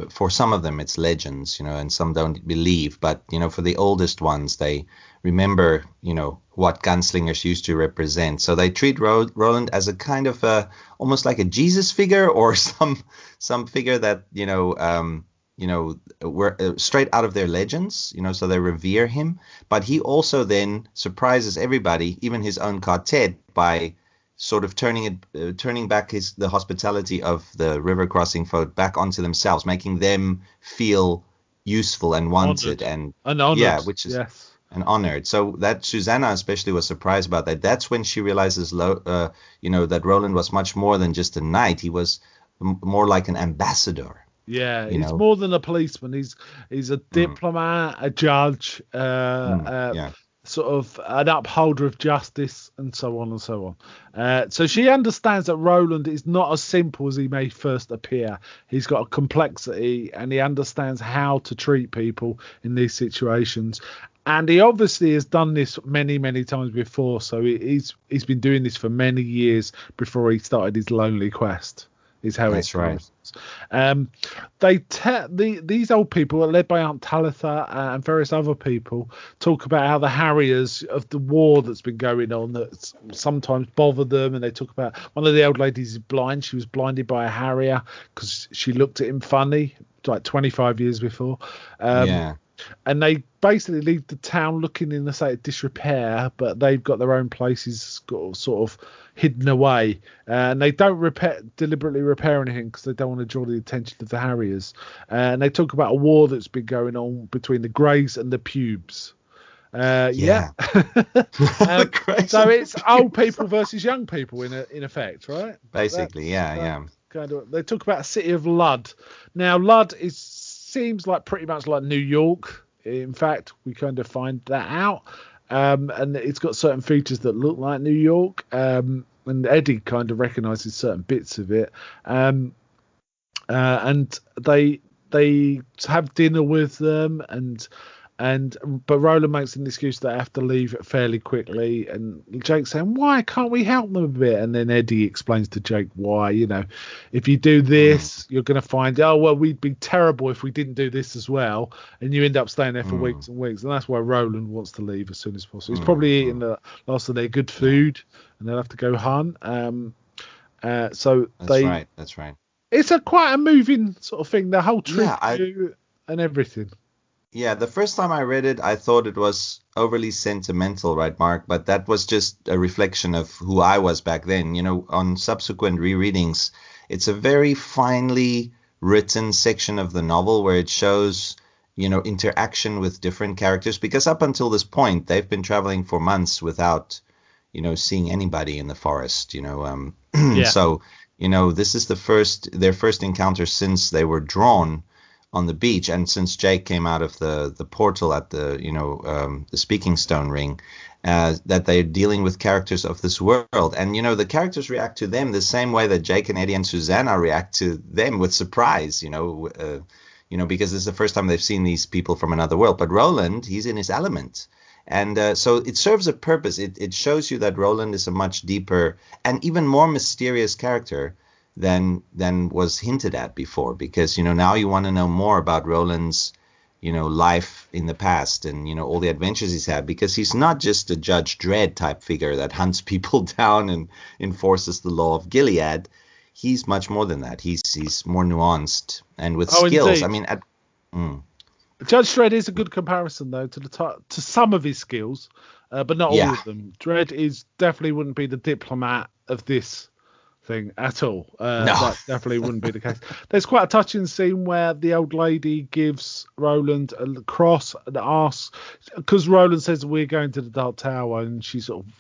for some of them, it's legends, and some don't believe. But, for the oldest ones, they remember, what gunslingers used to represent. So they treat Roland as a kind of almost like a Jesus figure, or some figure that, were straight out of their legends, so they revere him. But he also then surprises everybody, even his own quartet, by sort of turning back the hospitality of the river crossing folk back onto themselves, making them feel useful and wanted and honored. Yeah, which is and honored. So that Susanna especially was surprised about that. That's when she realizes, that Roland was much more than just a knight. He was more like an ambassador. Yeah, he's more than a policeman. He's a diplomat, a judge, sort of an upholder of justice, and so on and so on. So she understands that Roland is not as simple as he may first appear. He's got a complexity, and he understands how to treat people in these situations. And he obviously has done this many, many times before. So he's been doing this for many years before he started his lonely quest. Is how That's right. These old people, led by Aunt Talitha and various other people, talk about how the Harriers of the war that's been going on that sometimes bother them, and they talk about one of the old ladies is blind. She was blinded by a Harrier because she looked at him funny, like 25 years before. And they basically leave the town looking in a state of disrepair, but they've got their own places sort of hidden away, and they don't deliberately repair anything because they don't want to draw the attention of the Harriers. And they talk about a war that's been going on between the Greys and the Pubes. So it's old people versus young people in effect, right? Basically, kind of. They talk about a city of Lud. Now, Lud seems like pretty much like New York. In fact, we kind of find that out. And it's got certain features that look like New York. And Eddie kind of recognises certain bits of it. And they have dinner with them, but Roland makes an excuse that they have to leave fairly quickly, and Jake's saying, why can't we help them a bit? And then Eddie explains to Jake why, if you do this, you're going to find, we'd be terrible if we didn't do this as well, and you end up staying there for weeks and weeks. And that's why Roland wants to leave as soon as possible. He's probably eating the last of their good food, and they'll have to go hunt. That's right. It's quite a moving sort of thing, the whole trip and everything. Yeah, the first time I read it, I thought it was overly sentimental, right, Mark? But that was just a reflection of who I was back then. On subsequent rereadings, it's a very finely written section of the novel where it shows, interaction with different characters. Because up until this point, they've been traveling for months without, seeing anybody in the forest. So, this is their first encounter since they were drawn on the beach, and since Jake came out of the portal at the the Speaking Stone ring, that they're dealing with characters of this world, and the characters react to them the same way that Jake and Eddie and Susanna react to them, with surprise, because this is the first time they've seen these people from another world. But Roland, he's in his element, and so it serves a purpose. It shows you that Roland is a much deeper and even more mysterious character than was hinted at before, because now you want to know more about Roland's life in the past, and all the adventures he's had, because he's not just a Judge Dredd type figure that hunts people down and enforces the law of Gilead. He's much more than that. He's more nuanced and with skills. Indeed. I mean, Judge Dredd is a good comparison though to some of his skills, but not all of them. Dredd definitely wouldn't be the diplomat of this thing at all. No. That definitely wouldn't be the case. There's quite a touching scene where the old lady gives Roland a cross and asks, because Roland says we're going to the Dark Tower, and she sort of,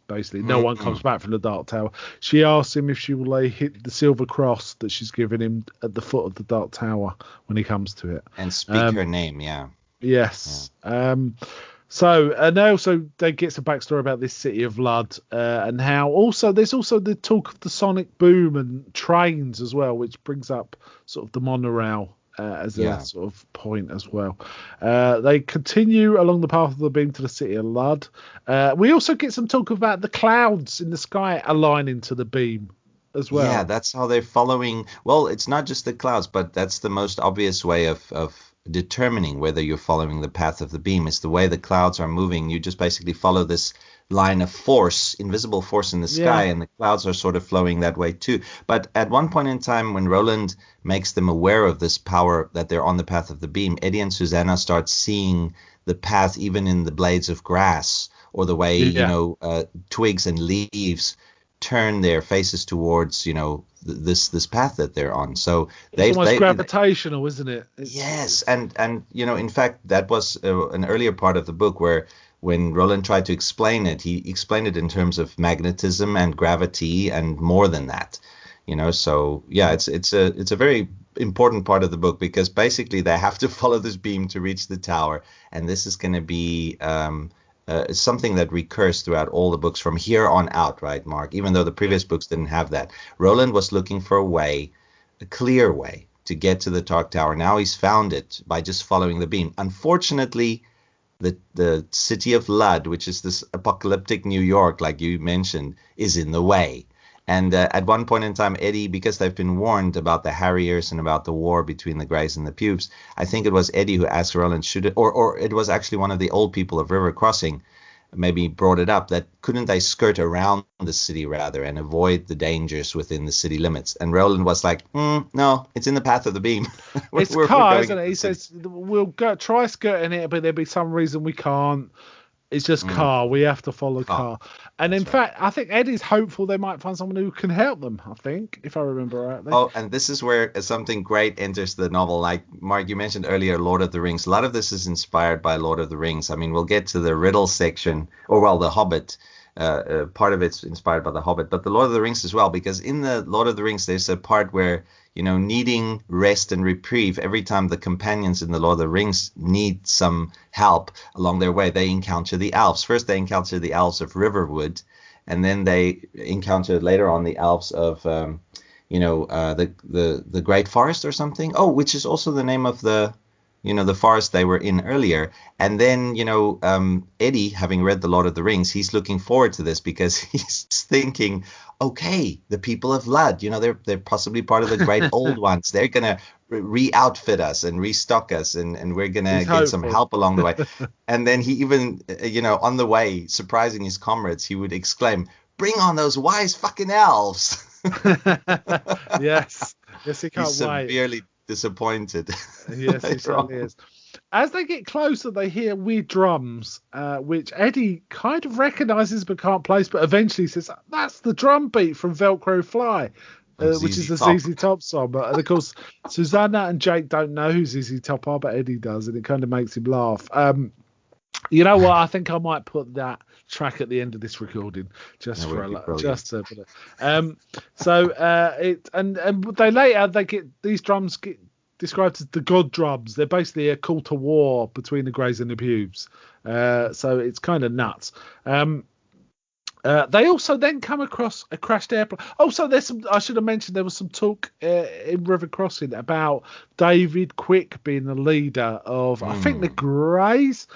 basically no one comes back from the Dark Tower. She asks him if she will hit the silver cross that she's given him at the foot of the Dark Tower when he comes to it. And speak her name, yeah. Yes. Yeah. So, and they get some backstory about this city of Lud, and how also there's also the talk of the sonic boom and trains as well, which brings up sort of the monorail as a sort of point as well. They continue along the path of the beam to the city of Lud. We also get some talk about the clouds in the sky aligning to the beam as well. Yeah, that's how they're following. Well, it's not just the clouds, but that's the most obvious way of determining whether you're following the path of the beam. Is the way the clouds are moving. You just basically follow this line of force, invisible force in the sky, and the clouds are sort of flowing that way too. But at one point in time, when Roland makes them aware of this power, that they're on the path of the beam, Eddie and Susanna start seeing the path even in the blades of grass, or the way twigs and leaves turn their faces towards this path that they're on. So it's almost gravitational, isn't it? Yes, and in fact that was an earlier part of the book where when Roland tried to explain it, he explained it in terms of magnetism and gravity and more than that. So yeah, it's a very important part of the book, because basically they have to follow this beam to reach the tower, and this is going to be something that recurs throughout all the books from here on out, right, Mark? Even though the previous books didn't have that. Roland was looking for a clear way to get to the Dark Tower. Now he's found it by just following the beam. Unfortunately, the city of Lud, which is this apocalyptic New York, like you mentioned, is in the way. And at one point in time, Eddie, because they've been warned about the Harriers and about the war between the Greys and the Pubes, I think it was Eddie who asked Roland, or it was actually one of the old people of River Crossing, maybe brought it up, that couldn't they skirt around the city rather and avoid the dangers within the city limits? And Roland was like, no, it's in the path of the beam. It's car, isn't it? He says, we'll try skirting it, but there'll be some reason we can't. It's just car. We have to follow car. And in fact, I think Eddie's hopeful they might find someone who can help them, I think, if I remember rightly. Oh, and this is where something great enters the novel. Like, Mark, you mentioned earlier Lord of the Rings. A lot of this is inspired by Lord of the Rings. I mean, we'll get to the riddle section, the Hobbit. Part of it's inspired by the Hobbit, but the Lord of the Rings as well, because in the Lord of the Rings, there's a part where, needing rest and reprieve, every time the companions in the Lord of the Rings need some help along their way, they encounter the elves. First, they encounter the elves of Riverwood, and then they encounter later on the elves of, the Great Forest or something. Oh, which is also the name of the forest they were in earlier. And then, Eddie, having read The Lord of the Rings, he's looking forward to this, because he's thinking, okay, the people of Lud, they're possibly part of the great old ones. They're going to re-outfit us and restock us, and we're going to get some help along the way. And then he even, on the way, surprising his comrades, he would exclaim, bring on those wise fucking elves. Yes, he can't he's wait. Severely disappointed. Yes, he certainly is. As they get closer, they hear weird drums, which Eddie kind of recognizes but can't place, but eventually says, that's the drum beat from Velcro Fly, which is the ZZ Top song. And of course, Susanna and Jake don't know who ZZ Top are, but Eddie does, and it kind of makes him laugh. You know what? I think I might put that track at the end of this recording just to put it. They get these drums get described as the god drums. They're basically a call to war between the Greys and the Pubes. So it's kind of nuts. They also then come across a crashed airplane. Also, I should have mentioned there was some talk in River Crossing about David Quick being the leader of, I think, the Greys.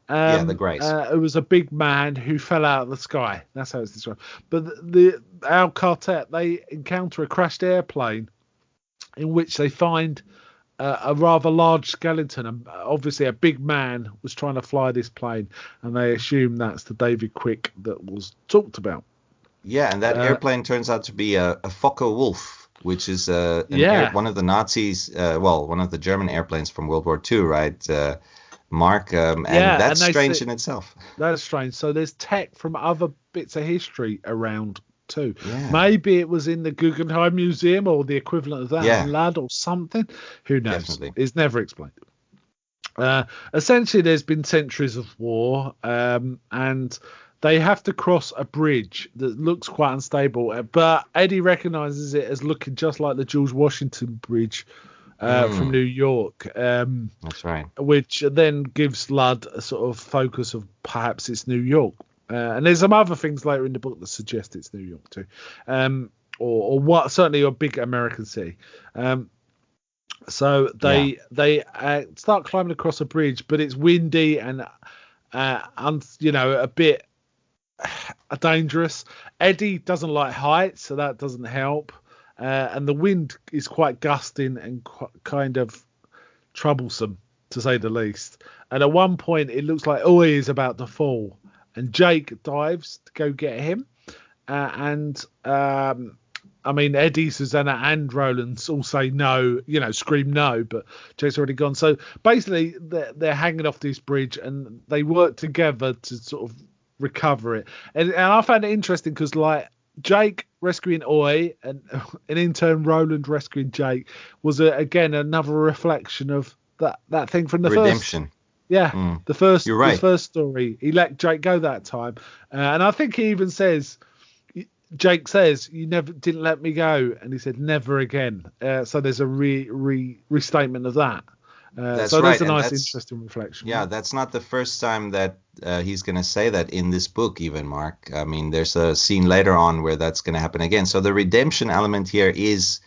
The Greys. It was a big man who fell out of the sky. That's how it's described. But our quartet, they encounter a crashed airplane in which they find a rather large skeleton. And obviously, a big man was trying to fly this plane, and they assume that's the David Quick that was talked about. Yeah, and that airplane turns out to be a Fokker-Wulf, which is one of the Nazis, one of the German airplanes from World War II, right? Mark, that's strange in itself. That's strange. So there's tech from other bits of history around too. Yeah. Maybe it was in the Guggenheim Museum or the equivalent of that in Lud or something. Who knows? Definitely. It's never explained. Essentially, there's been centuries of war, and they have to cross a bridge that looks quite unstable. But Eddie recognises it as looking just like the George Washington Bridge from New York. That's right. Which then gives Ludd a sort of focus of perhaps it's New York. And there's some other things later in the book that suggest it's New York too, or what certainly a big American city. So they start climbing across a bridge, but it's windy and a bit dangerous. Eddie doesn't like heights, so that doesn't help. And the wind is quite gusting and kind of troublesome, to say the least. And at one point, it looks like Oi is about to fall, and Jake dives to go get him. Eddie, Susanna, and Roland all say no, scream no, but Jake's already gone. So basically, they're hanging off this bridge, and they work together to sort of recover it. And I found it interesting because, like, Jake rescuing Oi and in turn Roland rescuing Jake was again another reflection of that thing from the redemption. The first You're right. The first story. He let Jake go that time, and I think he even says, Jake says, "You never didn't let me go," and he said, "Never again." So there's a restatement of that. That's so right. That's a nice, interesting reflection. Yeah, that's not the first time that he's going to say that in this book, even, Mark. I mean, there's a scene later on where that's going to happen again. So the redemption element here is,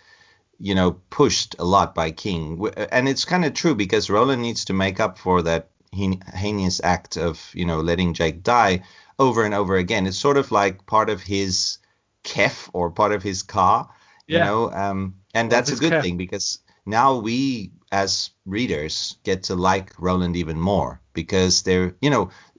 pushed a lot by King. And it's kind of true because Roland needs to make up for that heinous act of, letting Jake die over and over again. It's sort of like part of his kef or part of his car, and that's a good thing because now we as readers get to like Roland even more because they're,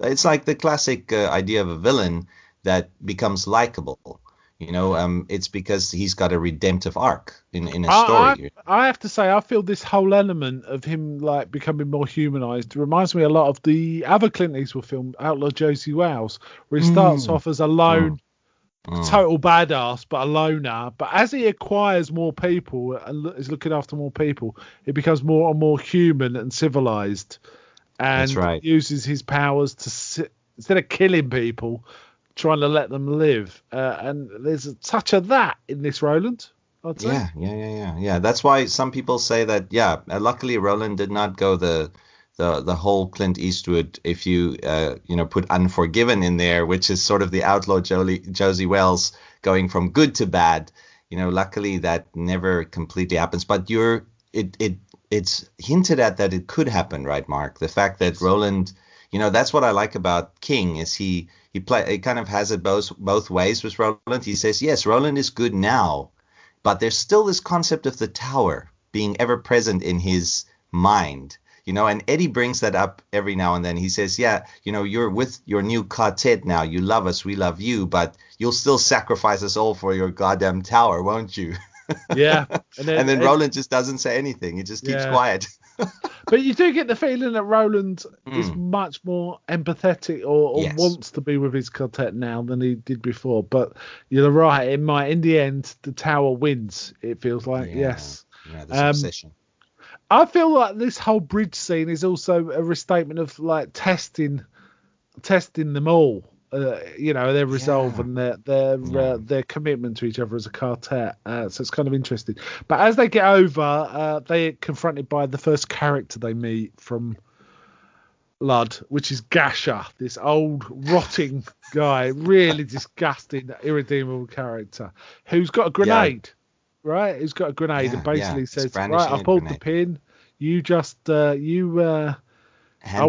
it's like the classic idea of a villain that becomes likable. It's because he's got a redemptive arc in a story. I have to say, I feel this whole element of him like becoming more humanized reminds me a lot of the other Clint Eastwood film, Outlaw Josie Wales, where he starts off as a lone, total badass, but a loner. But as he acquires more people and is looking after more people, it becomes more and more human and civilized, and uses his powers to instead of killing people, trying to let them live. And there's a touch of that in this Roland, I'd say. Yeah. That's why some people say that. Luckily Roland did not go the whole Clint Eastwood, if you put Unforgiven in there, which is sort of the outlaw Josie Wells going from good to bad. Luckily that never completely happens, but it's hinted at that it could happen, right, Mark? The fact that Roland, that's what I like about King is he kind of has it both ways with Roland. He says, yes, Roland is good now, but there's still this concept of the tower being ever present in his mind. And Eddie brings that up every now and then. He says, you're with your new quartet now. You love us. We love you. But you'll still sacrifice us all for your goddamn tower, won't you? Yeah. And then Roland just doesn't say anything. He just keeps quiet. But you do get the feeling that Roland is much more empathetic or wants to be with his quartet now than he did before. But you're right. In the end, the tower wins, it feels like. Yes. Yeah, this obsession. I feel like this whole bridge scene is also a restatement of like testing them all, their resolve and their commitment to each other as a quartet. So it's kind of interesting. But as they get over, they are confronted by the first character they meet from Ludd, which is Gasher, this old rotting guy, really disgusting, irredeemable character who's got a grenade. Right, he's got a grenade and basically says, "Right, I pulled the pin. You just hand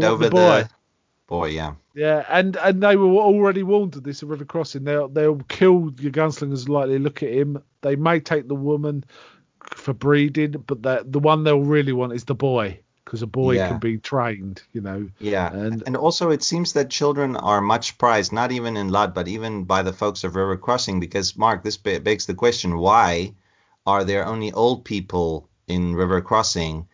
over the boy." Yeah, and they were already warned of this at River Crossing. They'll kill your gunslingers like they look at him. They may take the woman for breeding, but the one they'll really want is the boy because a boy can be trained. Yeah, and also it seems that children are much prized, not even in Ludd, but even by the folks of River Crossing. Because Mark, this begs the question: why are there only old people in River Crossing?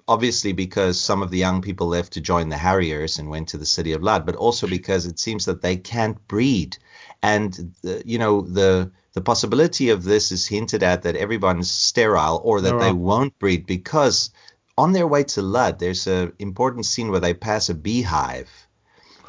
Obviously because some of the young people left to join the Harriers and went to the city of Ludd, but also because it seems that they can't breed. And, the possibility of this is hinted at that everyone's sterile or that they won't breed because on their way to Ludd, there's an important scene where they pass a beehive.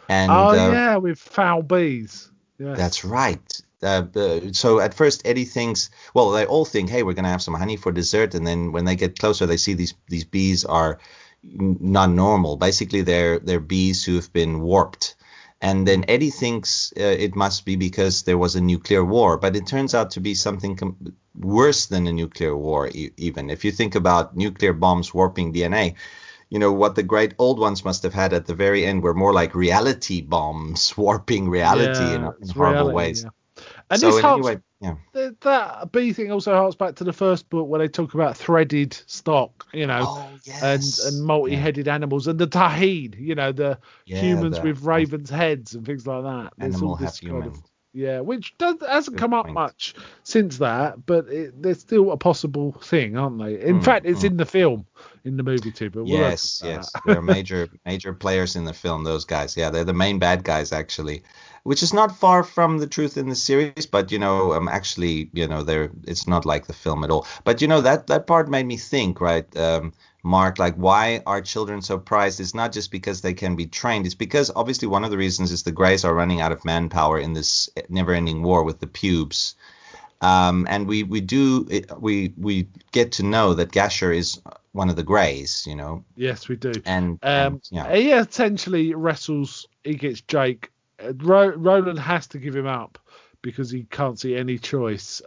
And, with foul bees. Yes. That's right. So at first Eddie thinks, well, they all think, hey, we're going to have some honey for dessert. And then when they get closer, they see these bees are not normal. Basically, they're bees who have been warped. And then Eddie thinks it must be because there was a nuclear war. But it turns out to be something worse than a nuclear war, even. If you think about nuclear bombs warping DNA, what the great old ones must have had at the very end were more like reality bombs, warping reality in horrible ways. Yeah. And so this anyway, yeah. That bee thing also harks back to the first book where they talk about threaded stock, Oh, yes. and multi-headed animals, and the Tahid, the humans with ravens' heads and things like that. There's animal all this half human. Which hasn't come up much since that, but they're still a possible thing, aren't they? In fact, it's in the film, in the movie too. But yes, they're major players in the film. Those guys, they're the main bad guys actually, which is not far from the truth in the series. But actually, it's not like the film at all. But that part made me think, right? Mark, like, why are children so prized? It's not just because they can be trained. It's because obviously one of the reasons is the Greys are running out of manpower in this never-ending war with the pubes. And we get to know that Gasher is one of the Greys, Yes, we do. And he essentially wrestles. He gets Jake. Roland has to give him up because he can't see any choice,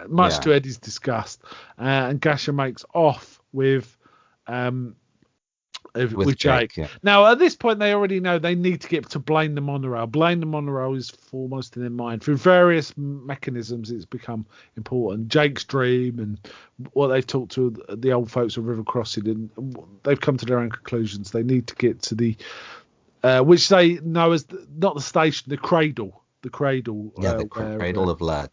much to Eddie's disgust. And Gasher makes off with Jake. Yeah. Now, at this point, they already know they need to get to Blaine the Monorail. Blaine the Monorail is foremost in their mind. Through various mechanisms, it's become important. Jake's dream and what they've talked to the old folks of River Crossing, and they've come to their own conclusions. They need to get to the, which they know as not the station, the cradle. The cradle. The cradle of Lad,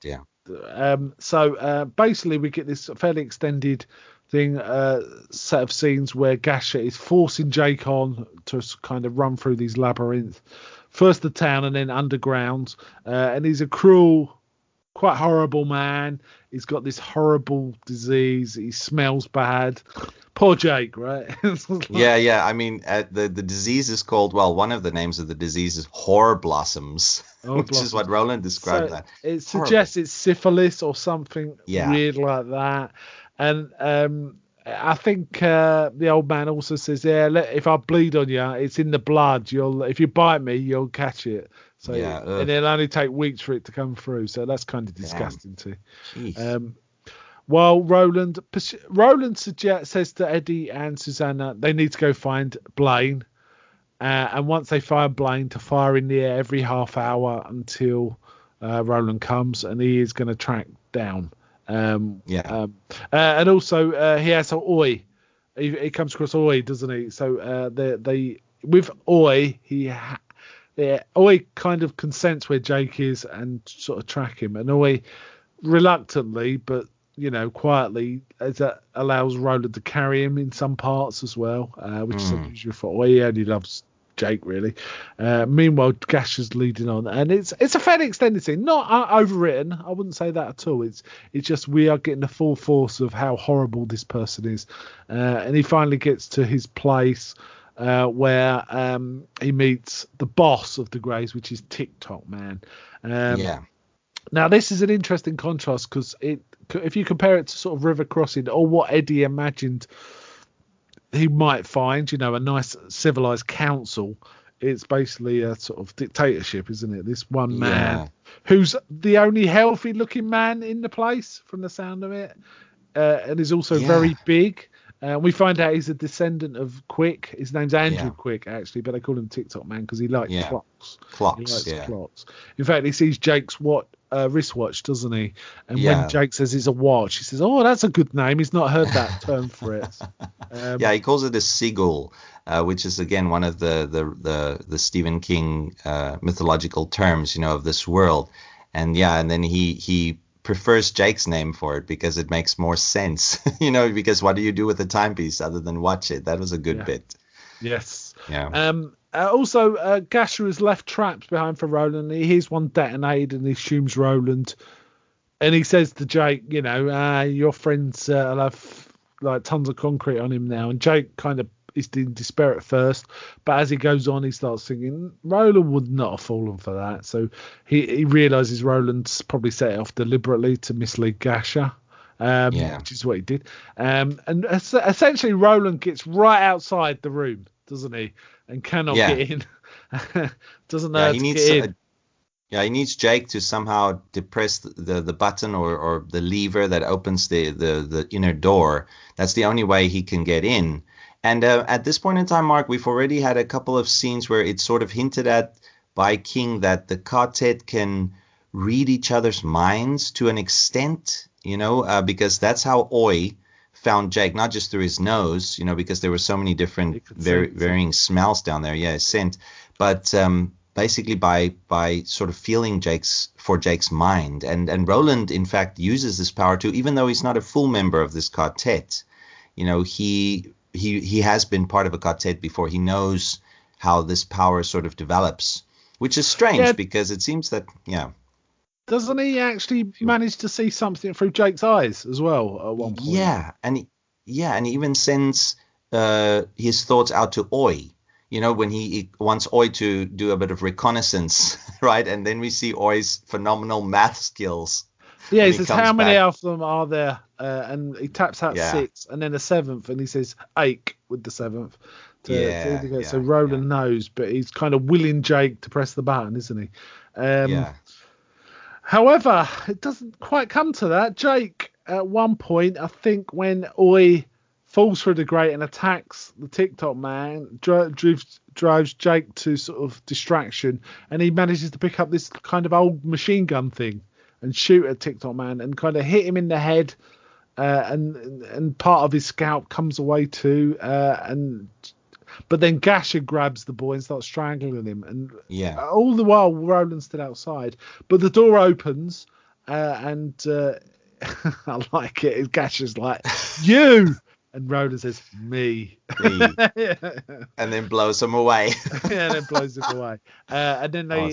So basically, we get this fairly extended set of scenes where Gasher is forcing Jake on to kind of run through these labyrinths, first the town and then underground, and he's a cruel, quite horrible man. He's got this horrible disease. He smells bad. Poor Jake, right? I mean, the disease is called, one of the names of the disease is whore blossoms, which is what Roland described that. It suggests it's syphilis or something weird like that. And I think the old man also says, if I bleed on you, it's in the blood. If you bite me, you'll catch it. So and it'll only take weeks for it to come through. So that's kind of disgusting too. While Roland says to Eddie and Susanna they need to go find Blaine, and once they find Blaine, to fire in the air every half hour until Roland comes, and he is going to track down. And also he has Oi. He comes across Oi, doesn't he? So they with Oi, Oi kind of consents where Jake is and sort of track him, and Oi reluctantly but quietly allows Roland to carry him in some parts as well, which is unusual for Oi. He only loves Jake really. Meanwhile, Gasher's leading on, and it's a fairly extended scene, not overwritten. I wouldn't say that at all. It's just we are getting the full force of how horrible this person is, and he finally gets to his place where he meets the boss of the Greys, which is TikTok Man. Now this is an interesting contrast because if you compare it to sort of River Crossing or what Eddie imagined he might find, a nice civilized council, it's basically a sort of dictatorship, isn't it? This one man who's the only healthy looking man in the place from the sound of it, and is also very big. We find out he's a descendant of Quick. His name's Andrew Quick, actually, but they call him TikTok Man because he likes clocks. He likes clocks. In fact, he sees Jake's wristwatch, doesn't he? And when Jake says it's a watch, he says, "Oh, that's a good name." He's not heard that term for it. He calls it a seagull, which is again one of the Stephen King mythological terms, of this world. And then he prefers Jake's name for it because it makes more sense, because what do you do with a timepiece other than watch it? That was a good bit. Yes. Yeah. Also, Gasher is left trapped behind for Roland. He hears one detonate and he assumes Roland. And he says to Jake, your friends will have like tons of concrete on him now. And Jake kind of he's in despair at first, but as he goes on, he starts thinking Roland would not have fallen for that. So he realizes Roland's probably set it off deliberately to mislead Gasher. Which is what he did. And essentially, Roland gets right outside the room, doesn't he? And cannot get in. Doesn't know how to get in. He needs Jake to somehow depress the button or the lever that opens the inner door. That's the only way he can get in. And at this point in time, Mark, we've already had a couple of scenes where it's sort of hinted at by King that the quartet can read each other's minds to an extent, because that's how Oi found Jake, not just through his nose, because there were so many different varying smells down there. Scent. But basically by sort of feeling Jake's mind. And Roland, in fact, uses this power too, even though he's not a full member of this quartet. He has been part of a quartet before. He knows how this power sort of develops, which is strange because it seems that, Doesn't he actually manage to see something through Jake's eyes as well at one point? And he even sends his thoughts out to Oi. When he wants Oi to do a bit of reconnaissance, right? And then we see Oi's phenomenal math skills. Yeah, he says, how many of them are there? And he taps out 6, and then a 7th, and he says 8 with the 7th. So Roland knows, but he's kind of willing Jake to press the button, isn't he? However, it doesn't quite come to that. Jake, at one point, I think when Oi falls through the grate and attacks the TikTok man, drives Jake to sort of distraction, and he manages to pick up this kind of old machine gun thing and shoot at TikTok man and kind of hit him in the head, and part of his scalp comes away too, but then Gasher grabs the boy and starts strangling him, and all the while Roland's still outside, but the door opens, and I like it. Gasher's like, you. And Roland says, me. And then blows him away. And then blows him away. And then they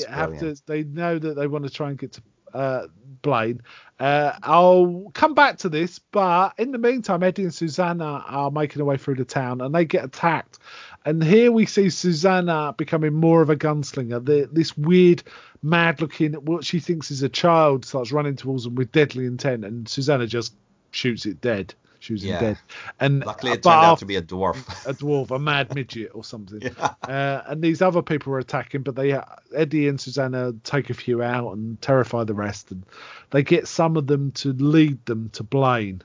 they know that they want to try and get to Blaine. I'll come back to this, but in the meantime, Eddie and Susanna are making their way through the town and they get attacked. And here we see Susanna becoming more of a gunslinger. This weird, mad-looking, what she thinks is a child, starts running towards them with deadly intent, and Susanna just shoots it dead. She was dead. And luckily it turned out to be a dwarf. A mad midget or something. And these other people were attacking, but Eddie and Susanna take a few out and terrify the rest. And they get some of them to lead them to Blaine.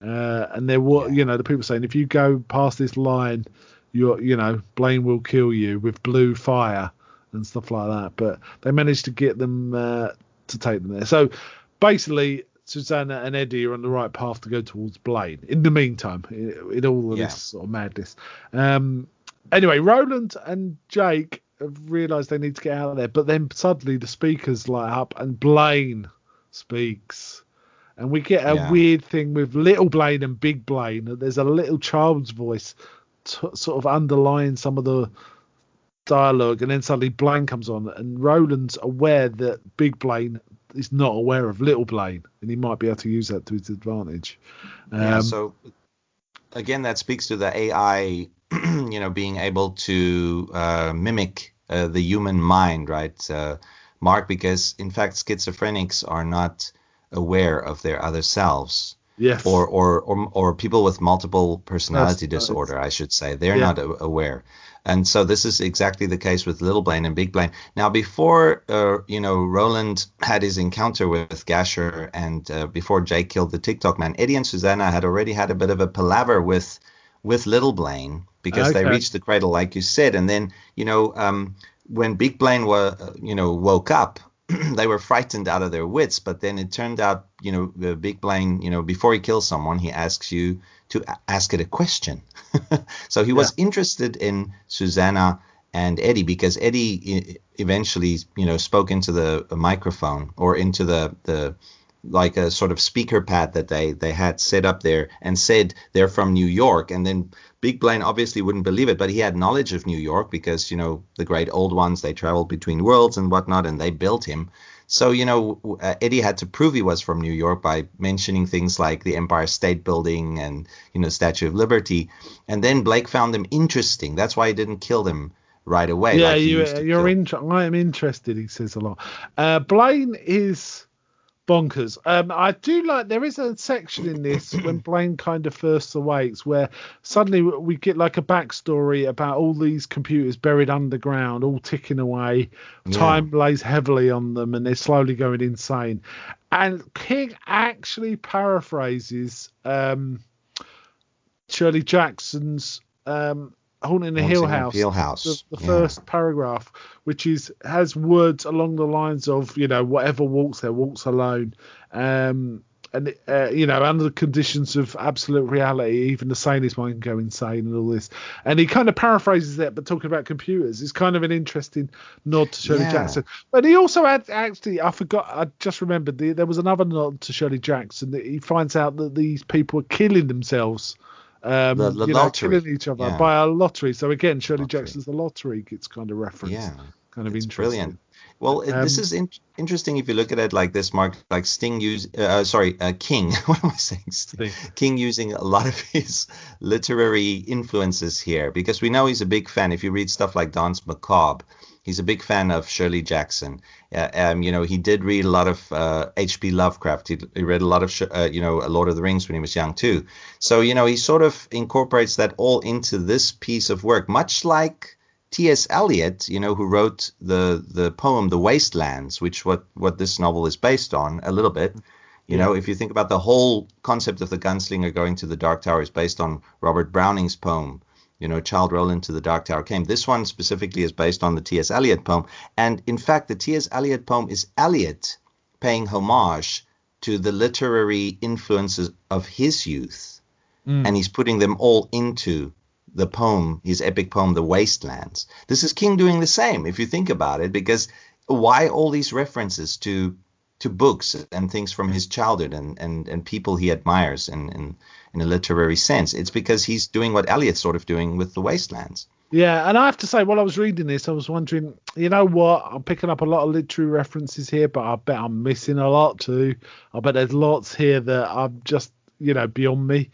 And they're the people saying, if you go past this line, Blaine will kill you with blue fire and stuff like that. But they managed to get them to take them there. So basically, Susanna and Eddie are on the right path to go towards Blaine. In the meantime, in all of this sort of madness. Anyway, Roland and Jake have realised they need to get out of there, but then suddenly the speakers light up and Blaine speaks. And we get a weird thing with little Blaine and big Blaine. There's a little child's voice sort of underlying some of the dialogue, and then suddenly Blaine comes on, and Roland's aware that big Blaine is not aware of little Blaine, and he might be able to use that to his advantage. So again, that speaks to the AI, being able to mimic the human mind, right, Mark? Because in fact, schizophrenics are not aware of their other selves. Yes. Or people with multiple personality disorder, I should say, they're not aware. And so this is exactly the case with Little Blaine and Big Blaine. Now, before Roland had his encounter with Gasher, and before Jake killed the TikTok man, Eddie and Susanna had already had a bit of a palaver with Little Blaine, because they reached the cradle, like you said. And then when Big Blaine woke up, they were frightened out of their wits. But then it turned out, the Big Blaine, before he kills someone, he asks you to ask it a question. So he was interested in Susanna and Eddie, because Eddie eventually, spoke into the microphone, or into the like a sort of speaker pad that they had set up there, and said they're from New York. And then Big Blaine obviously wouldn't believe it, but he had knowledge of New York because, the great old ones, they traveled between worlds and whatnot, and they built him. So, Eddie had to prove he was from New York by mentioning things like the Empire State Building and, Statue of Liberty. And then Blake found them interesting. That's why he didn't kill them right away. Yeah, I am interested, he says a lot. Blaine is bonkers. I do like, there is a section in this when Blaine kind of first awakes where suddenly we get like a backstory about all these computers buried underground, all ticking away. Time lays heavily on them and they're slowly going insane. And King actually paraphrases Shirley Jackson's Haunting the Hill House, the first paragraph, which has words along the lines of, whatever walks there walks alone. And under the conditions of absolute reality, even the sanest mind can go insane and all this. And he kind of paraphrases that, but talking about computers is kind of an interesting nod to Shirley Jackson. But he also had, actually, I just remembered, there was another nod to Shirley Jackson that he finds out that these people are killing themselves. The lottery. Killing each other by a lottery. So again, Shirley Jackson's The Lottery gets kind of referenced. Yeah, kind of it's interesting. Brilliant. Well, this is interesting if you look at it like this, Mark. Like King. What am I saying? Sting. King using a lot of his literary influences here because we know he's a big fan. If you read stuff like Danse Macabre, he's a big fan of Shirley Jackson. He did read a lot of H.P. Lovecraft. He read a lot of, Lord of the Rings when he was young too. So, he sort of incorporates that all into this piece of work, much like T.S. Eliot, who wrote the poem The Wastelands, which what this novel is based on a little bit. If you think about the whole concept of the gunslinger going to the Dark Tower is based on Robert Browning's poem, Child Roll into the Dark Tower Came. This one specifically is based on the T.S. Eliot poem. And in fact, the T.S. Eliot poem is Eliot paying homage to the literary influences of his youth. And he's putting them all into the poem, his epic poem, The Wastelands. This is King doing the same, if you think about it, because why all these references to books and things from his childhood and people he admires in a literary sense? It's because he's doing what Eliot's sort of doing with The Wastelands. Yeah, and I have to say, while I was reading this, I was wondering, you know what? I'm picking up a lot of literary references here, but I bet I'm missing a lot too. I bet there's lots here that I'm just, beyond me,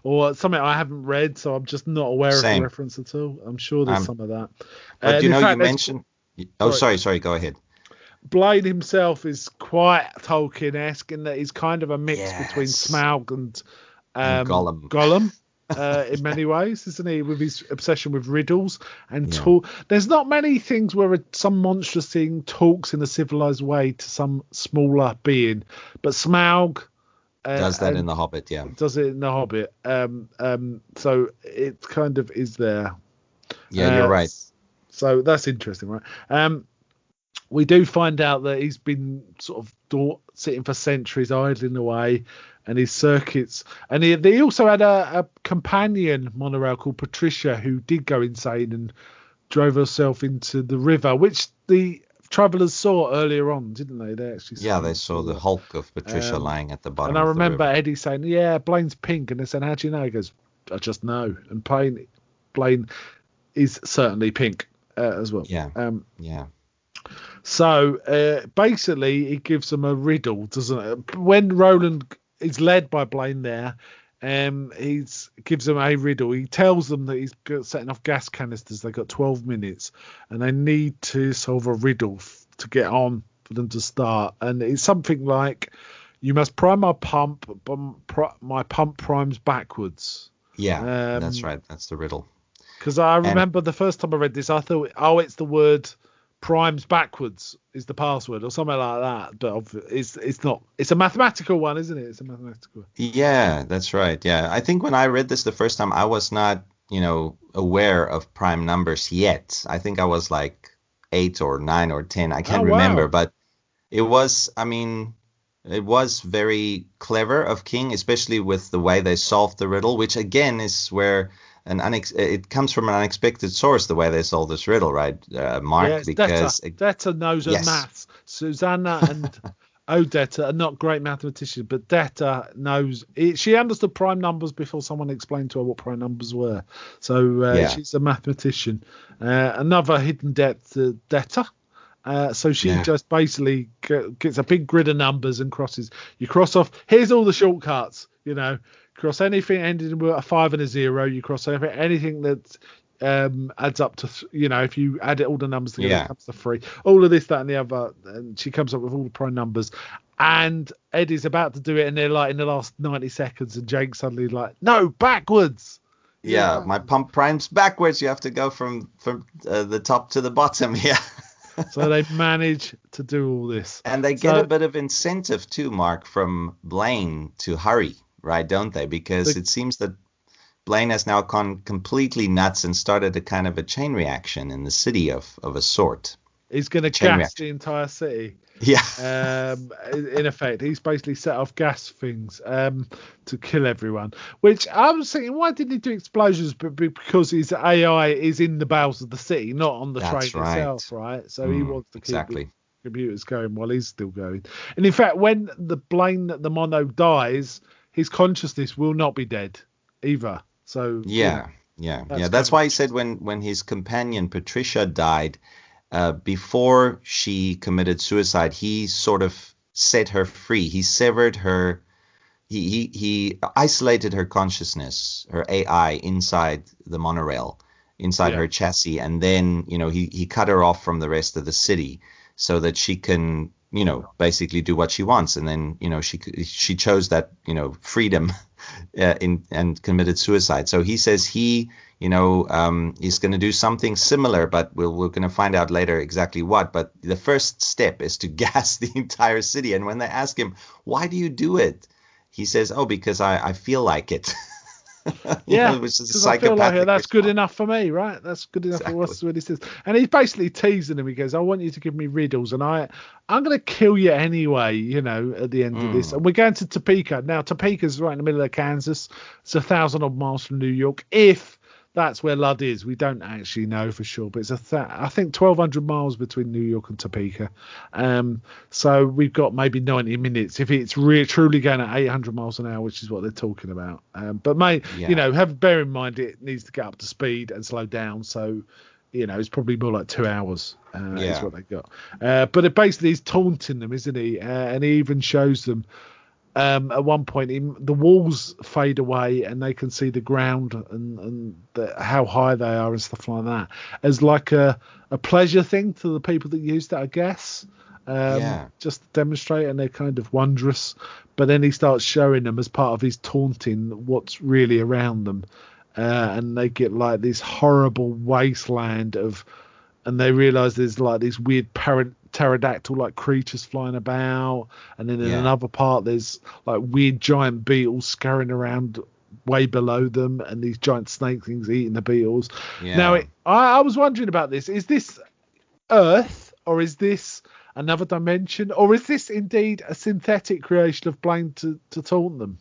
or something I haven't read, so I'm just not aware of the reference at all. I'm sure there's some of that. But you mentioned... Oh, sorry, go ahead. Blaine himself is quite Tolkien-esque in that he's kind of a mix between Smaug and Gollum. In many ways, isn't he, with his obsession with riddles and talk. There's not many things where some monstrous thing talks in a civilized way to some smaller being, but Smaug does that in The Hobbit. Does it in The Hobbit. So it kind of is there. Yeah, you're right. So that's interesting, right? We do find out that he's been sort of sitting for centuries idling away, and his circuits. And he also had a companion monorail called Patricia, who did go insane and drove herself into the river, which the travellers saw earlier on, didn't they? They actually they saw the hulk of Patricia lying at the bottom. And I remember Eddie saying, "Yeah, Blaine's pink," and they said, "How do you know?" He goes, "I just know." And Blaine is certainly pink as well. Yeah. So basically, he gives them a riddle, doesn't it? When Roland is led by Blaine there, he gives them a riddle. He tells them that he's setting off gas canisters. They've got 12 minutes, and they need to solve a riddle to get on for them to start. And it's something like, "You must prime my pump, but my pump primes backwards." Yeah, that's right. That's the riddle. Because I remember the first time I read this, I thought, it's the word primes backwards is the password or something like that, but it's not. It's a mathematical one, isn't it? It's a mathematical one. Yeah, that's right. Yeah, I think when I read this the first time, I was not aware of prime numbers yet. I think I was like 8 or 9 or 10, I can't remember. But it was very clever of King, especially with the way they solved the riddle, which again is where it comes from an unexpected source, the way they solve this riddle, right, Mark? Because Detta knows her maths. Susanna Odetta, not great mathematician, but Detta knows. She understood prime numbers before someone explained to her what prime numbers were. So she's a mathematician. Another hidden Detta. So she just basically gets a big grid of numbers and crosses. You cross off. Here's all the shortcuts. Cross anything ending with a 5 and a 0. You cross anything that adds up to, if you add all the numbers together, it comes to 3. All of this, that, and the other. And she comes up with all the prime numbers. And Eddie's about to do it, and they're like in the last 90 seconds, and Jake's suddenly like, no, backwards. Yeah, my pump prime's backwards. You have to go from the top to the bottom. Yeah. So they manage to do all this. And they get a bit of incentive too, Mark, from Blaine to hurry, right? Don't they? Because it seems that Blaine has now gone completely nuts and started a kind of a chain reaction in the city of a sort. He's going to gas the entire city. Yeah. In effect, he's basically set off gas things to kill everyone. Which I was thinking, why didn't he do explosions? But because his AI is in the bowels of the city, not on the train itself, right? So he wants to keep the computers going while he's still going. And in fact, when the mono dies, his consciousness will not be dead either. So that's why he said when his companion Patricia died, before she committed suicide, he sort of set her free. He severed her. He isolated her consciousness, her AI, inside the monorail, inside her chassis, and then he cut her off from the rest of the city so that she can basically do what she wants. And then she chose that freedom and committed suicide. So he says he's going to do something similar, but we're going to find out later exactly what. But the first step is to gas the entire city. And when they ask him, why do you do it? He says, because I feel like it. Which is a psychopathic. I feel like that's good enough for me, right? That's good enough for what he says. And he's basically teasing him. He goes, I want you to give me riddles, and I'm going to kill you anyway, at the end of this. And we're going to Topeka. Now, Topeka's right in the middle of Kansas. It's 1,000 odd miles from New York. If that's where Ludd is, we don't actually know for sure, but it's I think 1,200 miles between New York and Topeka. So we've got maybe 90 minutes if it's truly going at 800 miles an hour, which is what they're talking about. But bear in mind it needs to get up to speed and slow down. So it's probably more like 2 hours is what they got. But it basically is taunting them, isn't he? And he even shows them. At one point, the walls fade away and they can see the ground and how high they are and stuff like that as like a pleasure thing to the people that used it, I guess. Just to demonstrate, and they're kind of wondrous. But then he starts showing them as part of his taunting what's really around them, and they get like this horrible wasteland and they realize there's like these weird pterodactyl like creatures flying about, and then in another part there's like weird giant beetles scurrying around way below them, and these giant snake things eating the beetles. Now I was wondering about this. Is this Earth, or is this another dimension, or is this indeed a synthetic creation of Blaine to taunt them?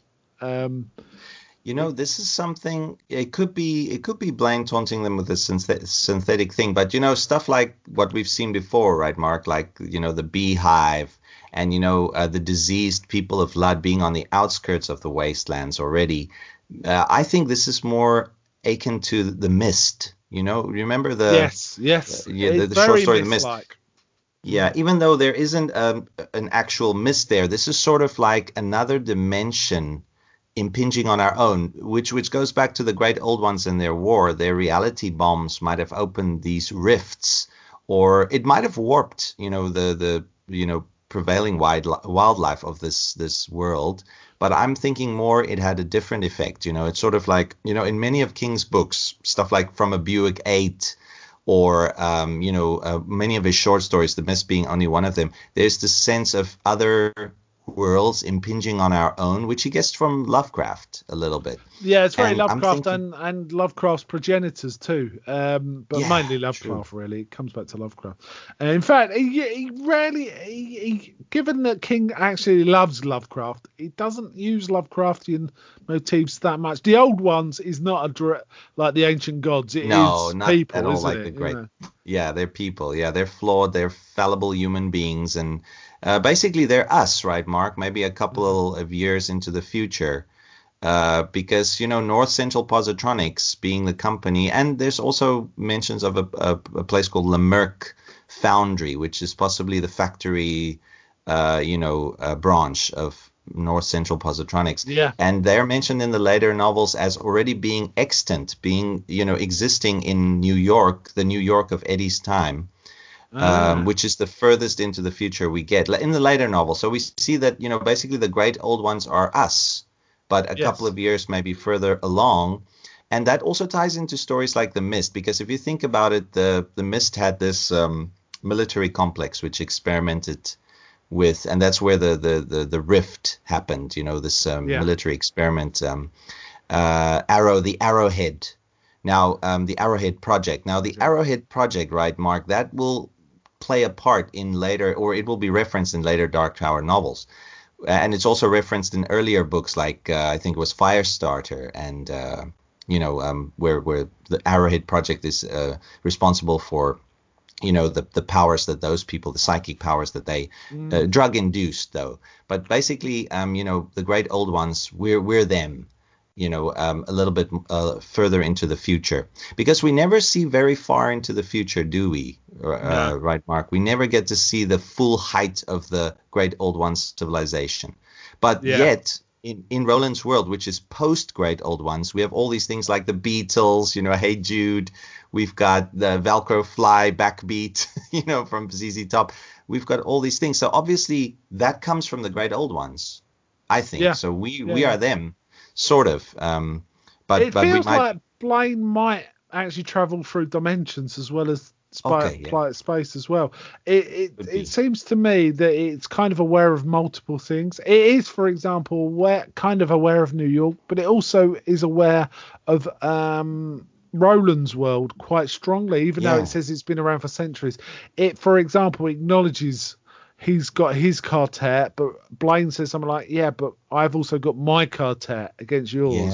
This is something. It could be Blaine taunting them with a synthetic thing, but stuff like what we've seen before, right, Mark? Like the beehive, and the diseased people of Ludd being on the outskirts of the wastelands already. I think this is more akin to The Mist. Remember the the short story The Mist. Yeah, even though there isn't an actual mist there, this is sort of like another dimension impinging on our own, which goes back to the great old ones in their war. Their reality bombs might have opened these rifts, or it might have warped, the prevailing wildlife of this world. But I'm thinking more it had a different effect. It's sort of like, in many of King's books, stuff like From a Buick 8, or many of his short stories, The Mist being only one of them, there's this sense of other worlds impinging on our own, which he gets from Lovecraft a little bit. Yeah, it's very Lovecraft and Lovecraft's progenitors too, but mainly Lovecraft. True. Really, it comes back to Lovecraft. In fact, he rarely, given that King actually loves Lovecraft, he doesn't use Lovecraftian motifs that much. The old ones is not like the ancient gods. It is not people, at all isn't like it? the great. Yeah, they're people. Yeah, they're flawed. They're fallible human beings, and basically they're us, right, Mark? Maybe a couple of years into the future, because North Central Positronics being the company, and there's also mentions of a place called Lemerck Foundry, which is possibly the factory, branch of North Central Positronics. Yeah. And they're mentioned in the later novels as already being extant, being, existing in New York, the New York of Eddie's time, which is the furthest into the future we get in the later novels. So we see that, basically the great old ones are us, but a couple of years maybe further along. And that also ties into stories like The Mist, because if you think about it, the Mist had this military complex which experimented with, and that's where the rift happened, this military experiment, the Arrowhead. Now, the Arrowhead Project. Now, the Arrowhead Project, right, Mark, that will play a part in later, or it will be referenced in later Dark Tower novels. And it's also referenced in earlier books like, I think it was Firestarter, and, where the Arrowhead Project is responsible for the powers that those people, the psychic powers that they drug induced though. But basically, the great old ones, we're them, a little bit further into the future, because we never see very far into the future, do we? No. Right, Mark? We never get to see the full height of the great old one's civilization. But yet, in Roland's world, which is post Great Old Ones, we have all these things like the Beatles, Hey Jude. We've got the Velcro Fly backbeat, from ZZ Top. We've got all these things. So obviously that comes from the Great Old Ones, I think. Yeah. So we are them, sort of. But it feels like Blaine might actually travel through dimensions as well as space as well. It seems to me that it's kind of aware of multiple things. It is, for example, kind of aware of New York, but it also is aware of Roland's world quite strongly, even though it says it's been around for centuries. It, for example, acknowledges he's got his quartet, but Blaine says something like, yeah, but I've also got my quartet against yours.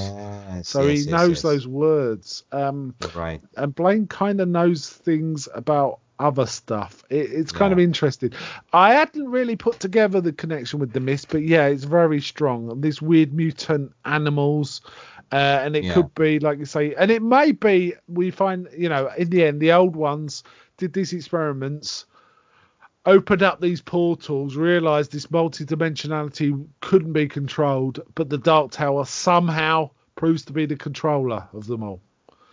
So he knows those words. Right. And Blaine kind of knows things about other stuff. It's kind of interesting. I hadn't really put together the connection with The Mist, but it's very strong. These weird mutant animals. And it could be, like you say, and it may be, we find, in the end, the old ones did these experiments, opened up these portals, realized this multi-dimensionality couldn't be controlled, but the Dark Tower somehow proves to be the controller of them all.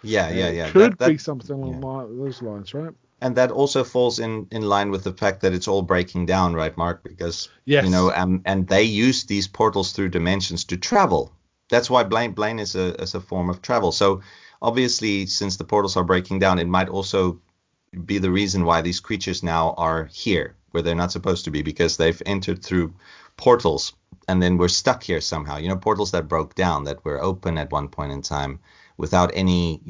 Yeah. Could be something along those lines, right? And that also falls in line with the fact that it's all breaking down, right, Mark? Because, and they use these portals through dimensions to travel. That's why Blaine is a form of travel. So obviously, since the portals are breaking down, it might also be the reason why these creatures now are here, where they're not supposed to be, because they've entered through portals and then we're stuck here somehow. Portals that broke down, that were open at one point in time without any,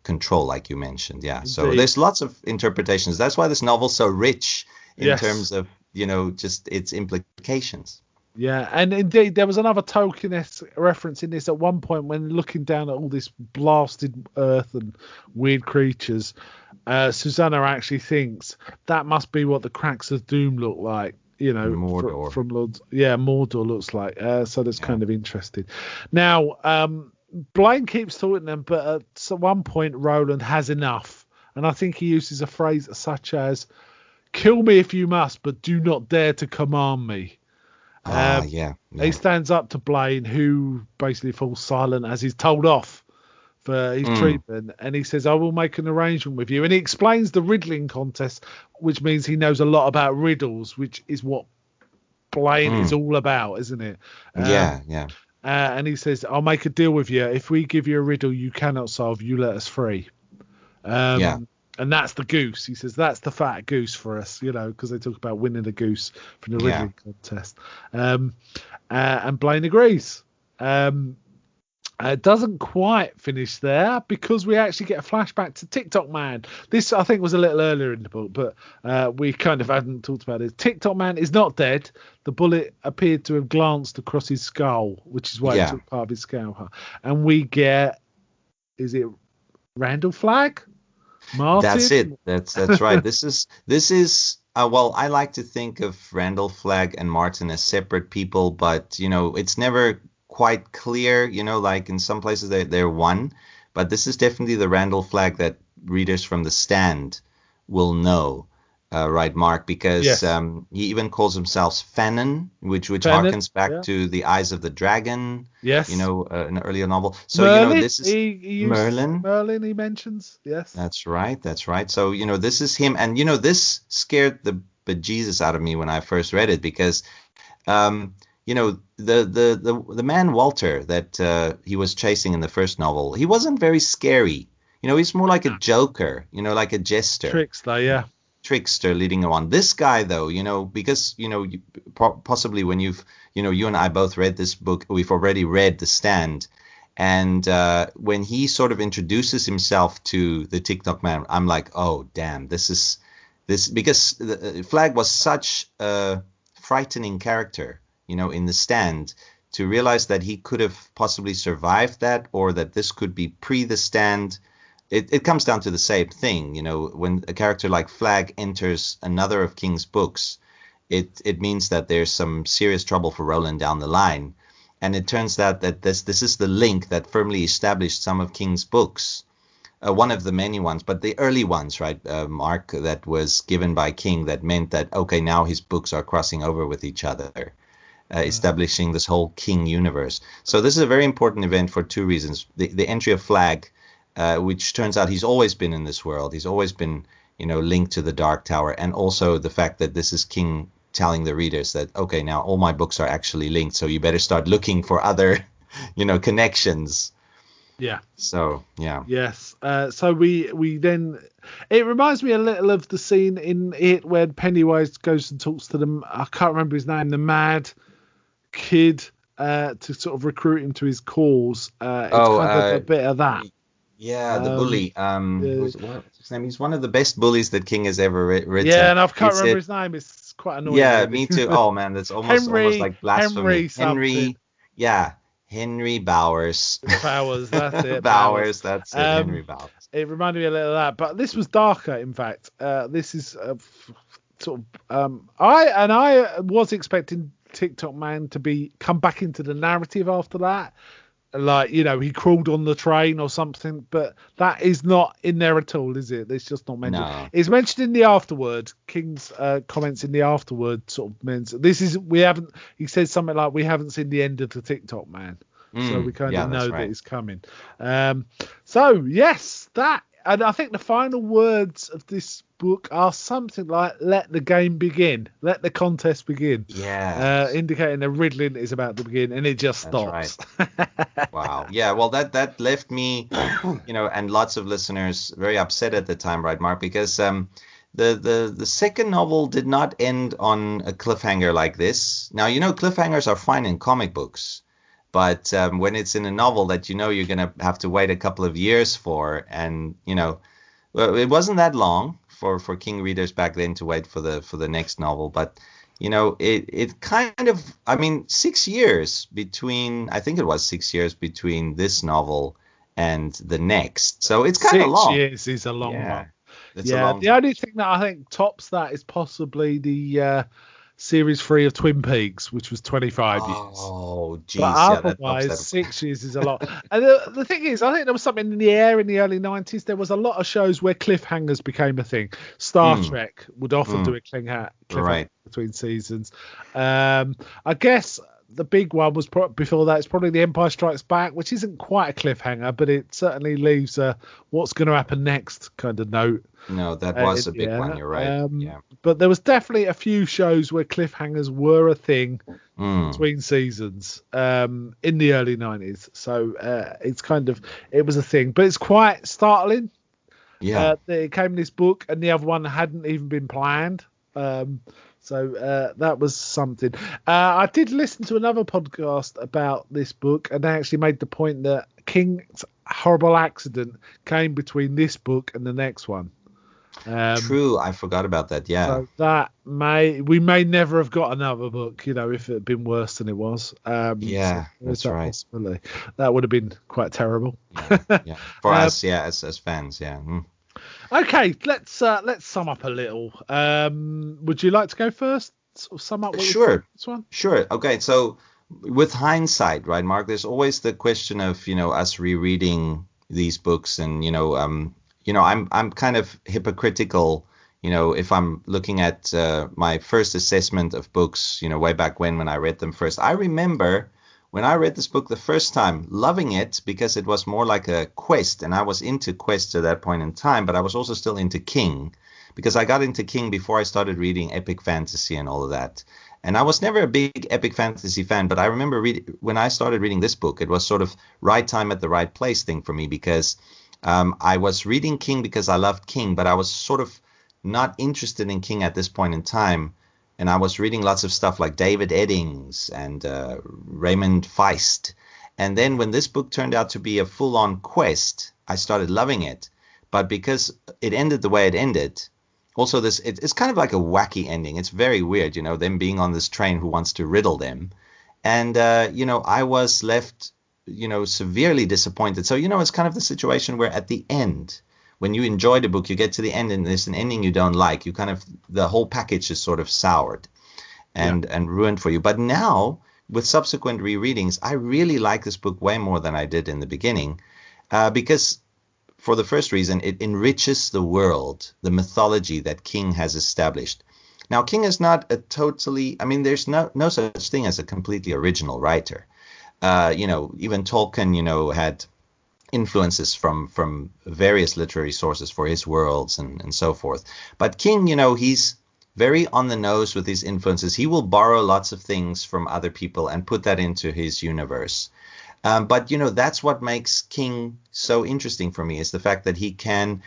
control, like you mentioned. Yeah. So there's lots of interpretations. That's why this novel's so rich in terms of, just its implications. Yeah, and indeed, there was another Tolkien-esque reference in this at one point when looking down at all this blasted earth and weird creatures. Susanna actually thinks that must be what the cracks of doom look like, Mordor. From Lord. Yeah, Mordor looks like. So that's kind of interesting. Now, Blaine keeps talking them, but at one point, Roland has enough. And I think he uses a phrase such as, "Kill me if you must, but do not dare to command me." He stands up to Blaine, who basically falls silent as he's told off for his treatment, and he says, "I will make an arrangement with you." And he explains the riddling contest, which means he knows a lot about riddles, which is what Blaine is all about, isn't it? And he says, "I'll make a deal with you. If we give you a riddle you cannot solve, you let us free." And that's the goose. He says, that's the fat goose for us, because they talk about winning the goose from the riddling contest. And Blaine agrees. It doesn't quite finish there, because we actually get a flashback to TikTok Man. This, I think, was a little earlier in the book, but we kind of hadn't talked about it. TikTok Man is not dead. The bullet appeared to have glanced across his skull, which is why it took part of his skull. And we get, is it Randall Flagg? Martin. That's it. That's right. This is well, I like to think of Randall Flagg and Martin as separate people, but it's never quite clear. Like in some places they're one, but this is definitely the Randall Flagg that readers from the stand will know. Right, Mark, because Yes. He even calls himself Fanon, which Fanon, harkens back to the Eyes of the Dragon. Yes. An earlier novel. So Merlin, this is Merlin. Merlin he mentions. Yes. That's right. So this is him, and this scared the bejesus out of me when I first read it because the man Walter that he was chasing in the first novel, he wasn't very scary. He's more like a joker, like a jester. Trickster leading him on. This guy, though, because, possibly when you and I both read this book, we've already read The Stand. And when he sort of introduces himself to the TikTok man, I'm like, oh, damn, this because Flagg was such a frightening character, in The Stand, to realize that he could have possibly survived that, or that this could be pre The Stand. It comes down to the same thing, when a character like Flagg enters another of King's books, it means that there's some serious trouble for Roland down the line. And it turns out that this is the link that firmly established some of King's books, one of the many ones, but the early ones, right, Mark, that was given by King that meant that, okay, now his books are crossing over with each other, establishing this whole King universe. So this is a very important event for two reasons. The entry of Flagg, which turns out he's always been in this world. He's always been, linked to the Dark Tower. And also the fact that this is King telling the readers that, okay, now all my books are actually linked, so you better start looking for other, connections. Yeah. So, yeah. Yes. So we then, it reminds me a little of the scene in it where Pennywise goes and talks to them. I can't remember his name, the mad kid, to sort of recruit him to his cause. It's kind of a bit of that. Yeah, the bully. What's his name? He's one of the best bullies that King has ever written. Yeah, and I can't remember his name. It's quite annoying. Yeah, me too. Oh man, that's almost like blasphemy. Henry. Yeah, Henry Bowers. That's it. Bowers. That's it. Henry Bowers. It reminded me a little of that, but this was darker. In fact, this is sort of. I was expecting TikTok Man to come back into the narrative after that. Like, he crawled on the train or something, but that is not in there at all, is it? It's just not mentioned. No. It's mentioned in the afterword. King's comments in the afterword sort of means he says something like, we haven't seen the end of the TikTok Man. So we kind of know that it's coming. So yes, and I think the final words of this book are something like, let the game begin, let the contest begin. Yeah. Indicating the riddling is about to begin, and it just stops. That's right. Wow. Yeah, well, that left me, and lots of listeners very upset at the time, right, Mark? Because the second novel did not end on a cliffhanger like this. Now, cliffhangers are fine in comic books. But when it's in a novel that you're going to have to wait a couple of years for, and well, it wasn't that long for King readers back then to wait for the next novel. But it kind of, 6 years between, I think it was 6 years between this novel and the next. So it's kind of long. 6 years is a long one. The only thing that I think tops that is possibly the Series 3 of Twin Peaks, which was 25 years. Oh, geez. But otherwise, 6 years is a lot. And the thing is, I think there was something in the air in the early 90s. There was a lot of shows where cliffhangers became a thing. Star Trek would often do a cliffhanger between seasons. I guess the big one was before that. It's probably The Empire Strikes Back, which isn't quite a cliffhanger, but it certainly leaves a what's going to happen next kind of note. No, that was a big one. You're right. But there was definitely a few shows where cliffhangers were a thing between seasons in the early 90s. So it was a thing. But it's quite startling. Yeah. That it came in this book and the other one hadn't even been planned. So that was something. I did listen to another podcast about this book, and they actually made the point that King's horrible accident came between this book and the next one. True, I forgot about that. Yeah. So we may never have got another book, if it had been worse than it was. That's right. Possibility. That would have been quite terrible. Yeah. For us, as fans, yeah. Okay, let's sum up a little. Would you like to go first? Sort of sum up what you thought this one? Sure. Okay, so with hindsight, right, Mark, there's always the question of, us rereading these books, and I'm kind of hypocritical, if I'm looking at my first assessment of books, way back when I read them first. I remember when I read this book the first time, loving it because it was more like a quest, and I was into quests at that point in time, but I was also still into King because I got into King before I started reading epic fantasy and all of that. And I was never a big epic fantasy fan, but I remember when I started reading this book, it was sort of right time at the right place thing for me because I was reading King because I loved King, but I was sort of not interested in King at this point in time. And I was reading lots of stuff like David Eddings and Raymond Feist. And then when this book turned out to be a full-on quest, I started loving it. But because it ended the way it ended, also it's kind of like a wacky ending. It's very weird, them being on this train who wants to riddle them. And, I was left, severely disappointed. So, it's kind of the situation where at the end, when you enjoy the book, you get to the end and there's an ending you don't like. You kind of, the whole package is sort of soured and ruined for you. But now, with subsequent rereadings, I really like this book way more than I did in the beginning, because for the first reason, it enriches the world, the mythology that King has established. Now, King is not there's no such thing as a completely original writer. Even Tolkien, had influences from various literary sources for his worlds and so forth. But King, he's very on the nose with his influences. He will borrow lots of things from other people and put that into his universe. But that's what makes King so interesting for me, is the fact that he can,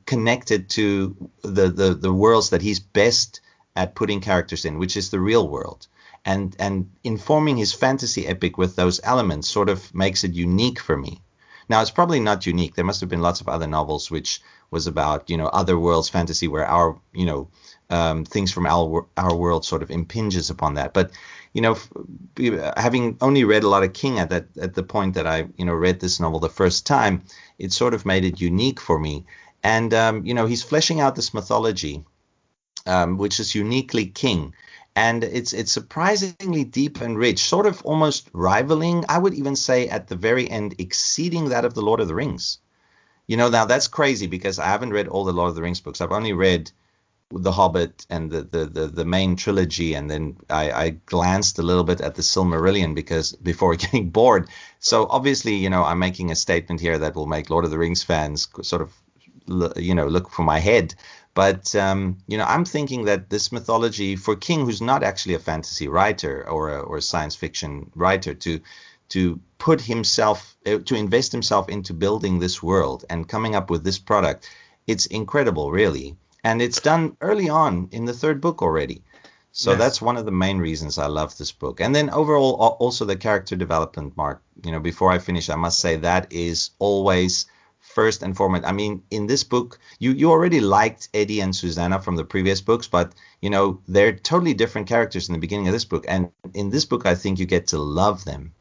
connect it to the worlds that he's best at putting characters in, which is the real world. And informing his fantasy epic with those elements sort of makes it unique for me. Now, it's probably not unique. There must have been lots of other novels which was about, other worlds fantasy where our, things from our world sort of impinges upon that. But, having only read a lot of King at the point that I, read this novel the first time, it sort of made it unique for me. And, he's fleshing out this mythology, which is uniquely King. And it's surprisingly deep and rich, sort of almost rivaling, I would even say at the very end, exceeding that of the Lord of the Rings. Now that's crazy because I haven't read all the Lord of the Rings books. I've only read The Hobbit and the main trilogy, and then I glanced a little bit at the Silmarillion before getting bored. So obviously, I'm making a statement here that will make Lord of the Rings fans sort of, look for my head. But, I'm thinking that this mythology for King, who's not actually a fantasy writer or a science fiction writer, to put himself, to invest himself into building this world and coming up with this product, it's incredible, really. And it's done early on in the third book already. So that's one of the main reasons I love this book. And then overall, also the character development, Mark, before I finish, I must say that is always first and foremost. I mean, in this book, you already liked Eddie and Susanna from the previous books, but, they're totally different characters in the beginning of this book. And in this book, I think you get to love them.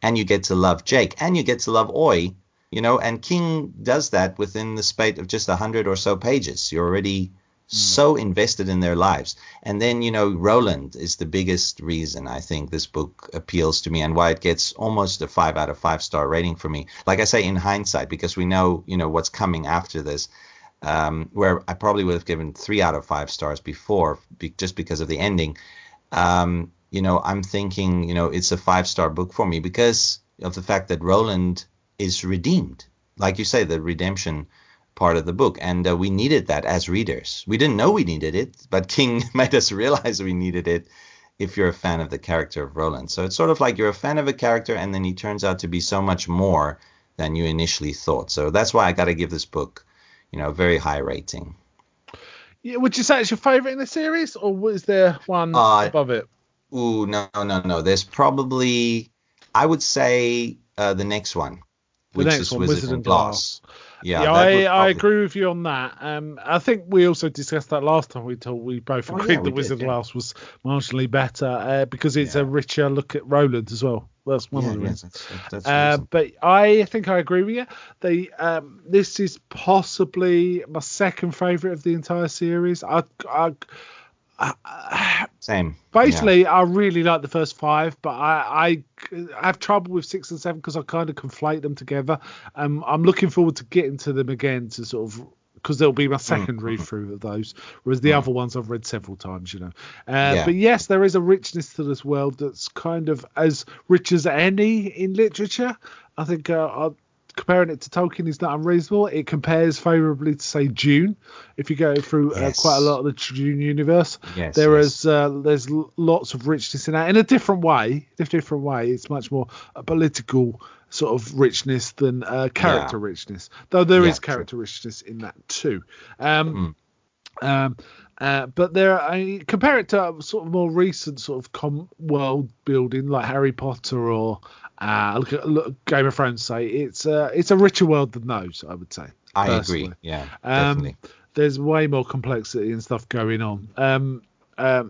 And you get to love Jake. And you get to love Oy. And King does that within the spate of just 100 or so pages. You're already so invested in their lives. And then, Roland is the biggest reason I think this book appeals to me and why it gets almost a 5 out of 5 star rating for me. Like I say, in hindsight, because we know, what's coming after this, where I probably would have given 3 out of 5 stars before, just because of the ending. I'm thinking, it's a 5-star book for me because of the fact that Roland is redeemed. Like you say, the redemption part of the book. And we needed that as readers. We didn't know we needed it, but King made us realize we needed it if you're a fan of the character of Roland. So it's sort of like you're a fan of a character and then he turns out to be so much more than you initially thought. So that's why I got to give this book, a very high rating. Yeah, would you say it's your favorite in the series, or was there one above it? No. There's probably, I would say, the next one. The which next is one, Wizard and Glass. Yeah, I agree with you on that. I think we also discussed that last time we both agreed that Wizard and Glass was marginally better because it's a richer look at Roland as well. That's one of the reasons. That's but I think I agree with you. This is possibly my second favourite of the entire series. Same. Basically, I really like the first 5, but I have trouble with 6 and 7 because I kind of conflate them together. I'm looking forward to getting to them again to sort of, because there'll be my second read through of those, whereas the other ones I've read several times, But yes, there is a richness to this world that's kind of as rich as any in literature. I think comparing it to Tolkien is not unreasonable. It compares favourably to, say, Dune. If you go through quite a lot of the Dune universe, there's lots of richness in that in a different way. It's much more a political sort of richness than character richness, though there is character richness in that too. But compare it to sort of more recent sort of world building like Harry Potter or look at Game of Thrones. Say it's a richer world than those. I would say. I agree. Yeah, definitely. There's way more complexity and stuff going on. But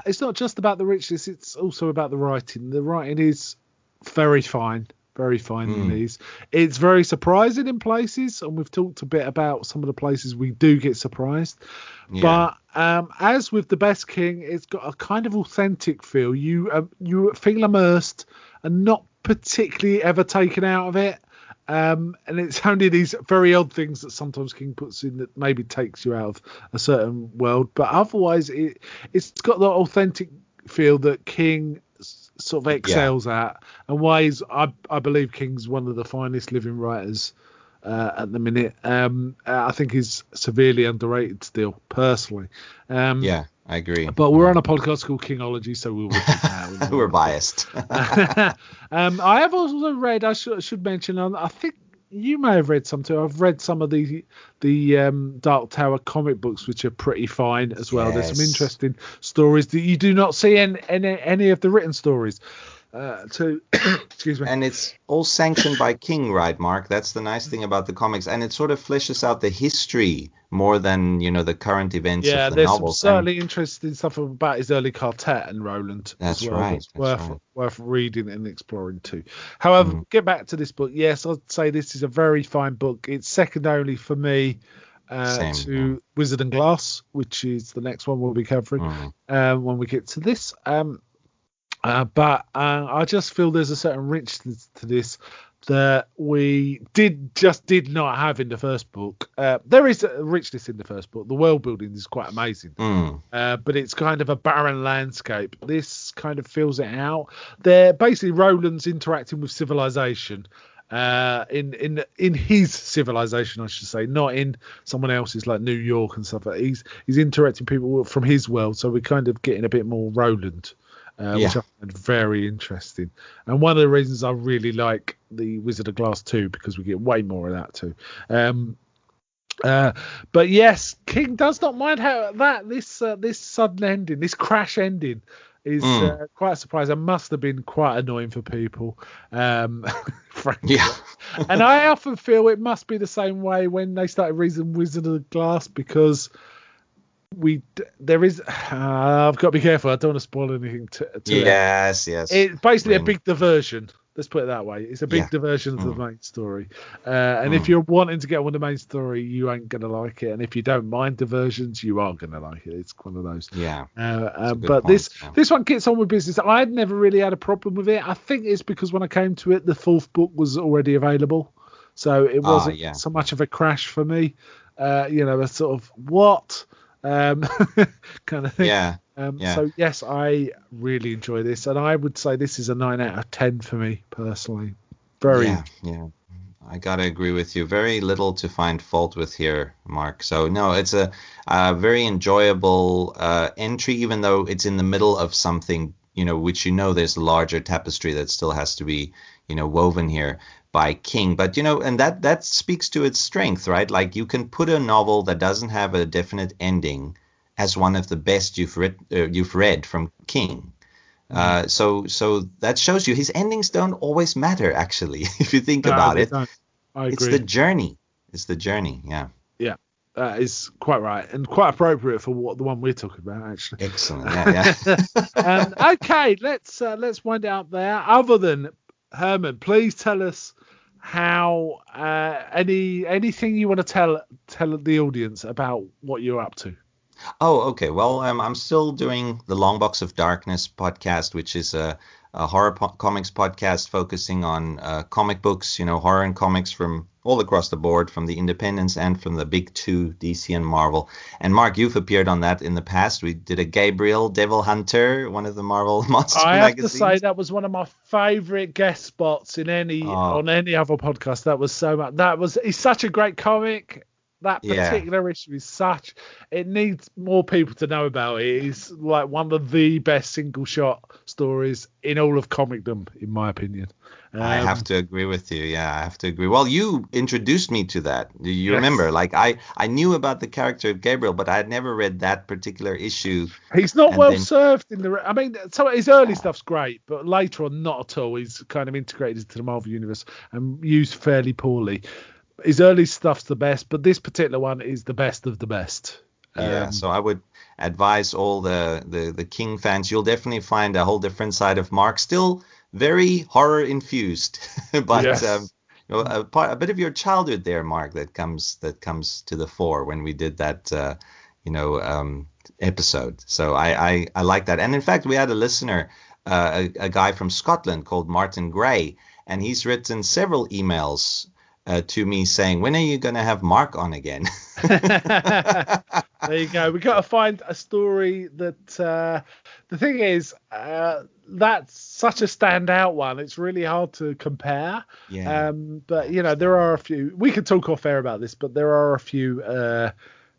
it's not just about the richness. It's also about the writing. The writing is very fine. Very fine in these. It's very surprising in places, and we've talked a bit about some of the places we do get surprised. But as with the Best King, it's got a kind of authentic feel. You feel immersed and not particularly ever taken out of it. And it's only these very odd things that sometimes King puts in that maybe takes you out of a certain world. But otherwise, it's got the authentic feel that King sort of excels at, and why I believe King's one of the finest living writers at the minute. I think he's severely underrated still, personally. I agree. But we're on a podcast called Kingology, so we'll that. We're biased. I have also read, I should mention, I think you may have read some too. I've read some of the Dark Tower comic books, which are pretty fine as well. There's some interesting stories that you do not see in any of the written stories. Excuse me. And it's all sanctioned by King, right, Mark? That's the nice thing about the comics, and it sort of fleshes out the history more than the current events of the novels. Yeah, there's certainly interesting stuff about his early quartet and Roland. That's as well. right. That's worth reading and exploring too. However, get back to this book. Yes, I'd say this is a very fine book. It's second only for me to Wizard and Glass, which is the next one we'll be covering when we get to this. But I just feel there's a certain richness to this that we did not have in the first book. There is a richness in the first book. The world building is quite amazing, but it's kind of a barren landscape. This kind of fills it out. They're basically Roland's interacting with civilization. In his civilization, I should say, not in someone else's like New York and stuff. He's interacting people from his world, so we're kind of getting a bit more Roland. Which I find very interesting, and one of the reasons I really like the Wizard of Glass 2, because we get way more of that too. But yes, King does not mind how this sudden ending, this crash ending, is quite surprising. It must have been quite annoying for people, frankly. And I often feel it must be the same way when they started reading Wizard of Glass, because I've got to be careful. I don't want to spoil anything to yes. It's basically a big diversion. Let's put it that way. It's a big diversion of the main story. And if you're wanting to get on with the main story, you ain't going to like it. And if you don't mind diversions, you are going to like it. It's one of those. But this one gets on with business. I had never really had a problem with it. I think it's because when I came to it, the fourth book was already available. So it wasn't so much of a crash for me. A sort of what? Kind of thing. So yes, I really enjoy this, and I would say this is a 9 out of 10 for me personally. I gotta agree with you. Very little to find fault with here, Mark. So no, it's a very enjoyable entry, even though it's in the middle of something, which there's a larger tapestry that still has to be woven here by King. But and that speaks to its strength, right? Like, you can put a novel that doesn't have a definite ending as one of the best you've read from King. So that shows you his endings don't always matter, actually, if you think about it. Don't. I agree. It's the journey. Yeah. Yeah, that is quite right and quite appropriate for the one we're talking about, actually. Excellent. Yeah. Okay, let's wind it up there. Other than Herman, please tell us how anything you want to tell the audience about what you're up to. Oh, okay. Well, I'm still doing the Long Box of Darkness podcast, which is a horror comics podcast focusing on comic books, horror and comics from all across the board, from the independents and from the big two, DC and Marvel. And Mark, you've appeared on that in the past. We did a Gabriel Devil Hunter, one of the Marvel monster magazines. I have to say that was one of my favorite guest spots on any other podcast. That was so much. He's such a great comic. That particular issue is it needs more people to know about it. It's like one of the best single shot stories in all of comicdom, in my opinion. I have to agree with you. Yeah, I have to agree. Well, you introduced me to that. Do you remember? Like I knew about the character of Gabriel, but I had never read that particular issue. He's not served in the. I mean, some of his early stuff's great, but later on, not at all. He's kind of integrated into the Marvel universe and used fairly poorly. His early stuff's the best, but this particular one is the best of the best. So I would advise all the King fans. You'll definitely find a whole different side of Mark. Still very horror infused, but yes. A bit of your childhood there, Mark, that comes to the fore when we did that episode. So I like that. And in fact, we had a listener, a guy from Scotland called Martin Gray, and he's written several emails to me saying, when are you going to have Mark on again? There you go. We got to find a story that the thing is, that's such a standout one. It's really hard to compare. Yeah. But there are a few. We could talk off air about this, but there are a few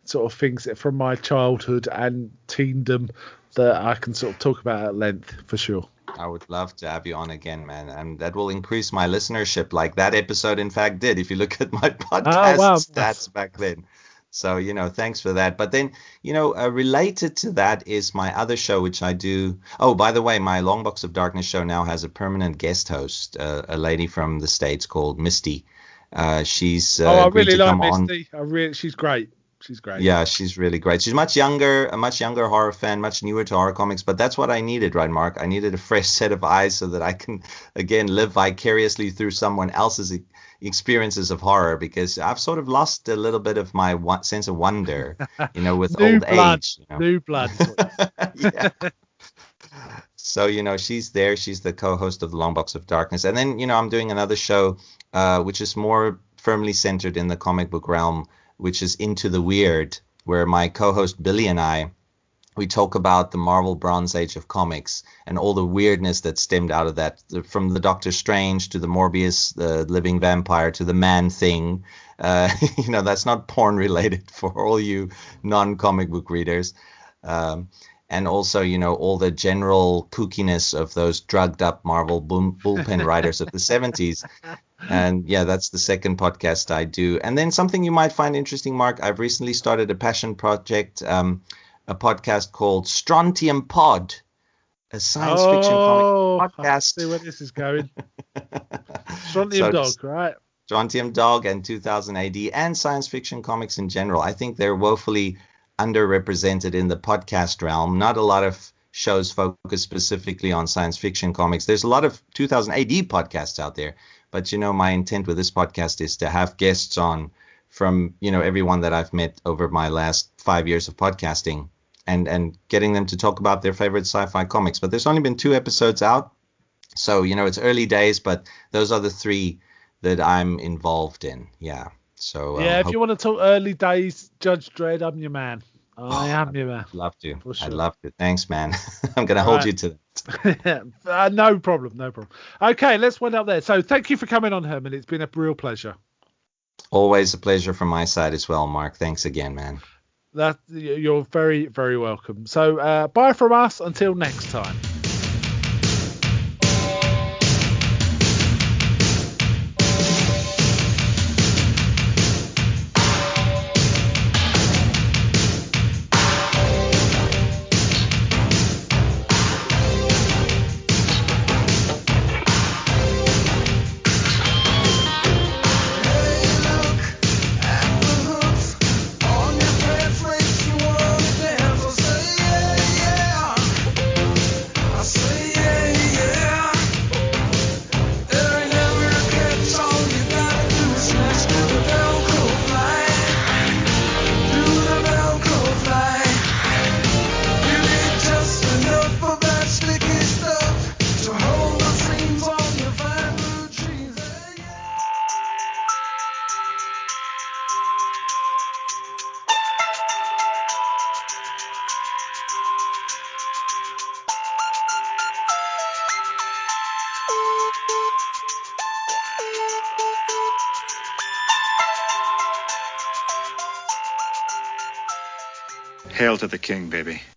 sort of things from my childhood and teendom that I can sort of talk about at length for sure. I would love to have you on again, man, and that will increase my listenership, like that episode in fact did, if you look at my podcast stats back then. So, thanks for that. But then, related to that is my other show, which I do. Oh, by the way, my Long Box of Darkness show now has a permanent guest host, a lady from the States called Misty. She's I really like Misty. She's great. She's great. Yeah, she's really great. She's a much younger horror fan, much newer to horror comics, but that's what I needed, right, Mark? I needed a fresh set of eyes so that I can, again, live vicariously through someone else's experiences of horror, because I've sort of lost a little bit of my sense of wonder, with old age. New blood. Yeah. So, she's there. She's the co-host of the Long Box of Darkness. And then, I'm doing another show, which is more firmly centered in the comic book realm, which is Into the Weird, where my co-host Billy and we talk about the Marvel Bronze Age of comics and all the weirdness that stemmed out of that, from the Doctor Strange to the Morbius, the living vampire, to the Man-Thing. That's not porn related for all you non-comic book readers. And also, all the general kookiness of those drugged up Marvel bullpen writers of the 70s. And yeah, that's the second podcast I do. And then something you might find interesting, Mark, I've recently started a passion project, a podcast called Strontium Pod, a science fiction comic podcast. I see where this is going. Strontium Dog, right? Strontium Dog and 2000 AD and science fiction comics in general. I think they're woefully underrepresented in the podcast realm. Not a lot of shows focus specifically on science fiction comics. There's a lot of 2000 AD podcasts out there. But, my intent with this podcast is to have guests on from, everyone that I've met over my last 5 years of podcasting and getting them to talk about their favorite sci-fi comics. But there's only been 2 episodes out. So, it's early days, but those are the 3 that I'm involved in. Yeah. So if you want to talk early days, Judge Dredd, I'm your man. I am your man. I'd love to. Sure. I'd love to. Thanks, man. I'm going to hold you to that. No problem. Okay, let's wind up there. So thank you for coming on, Herman. It's been a real pleasure. Always a pleasure from my side as well, Mark. Thanks again, man. You're very, very welcome. So bye from us until next time. Hail to the king, baby.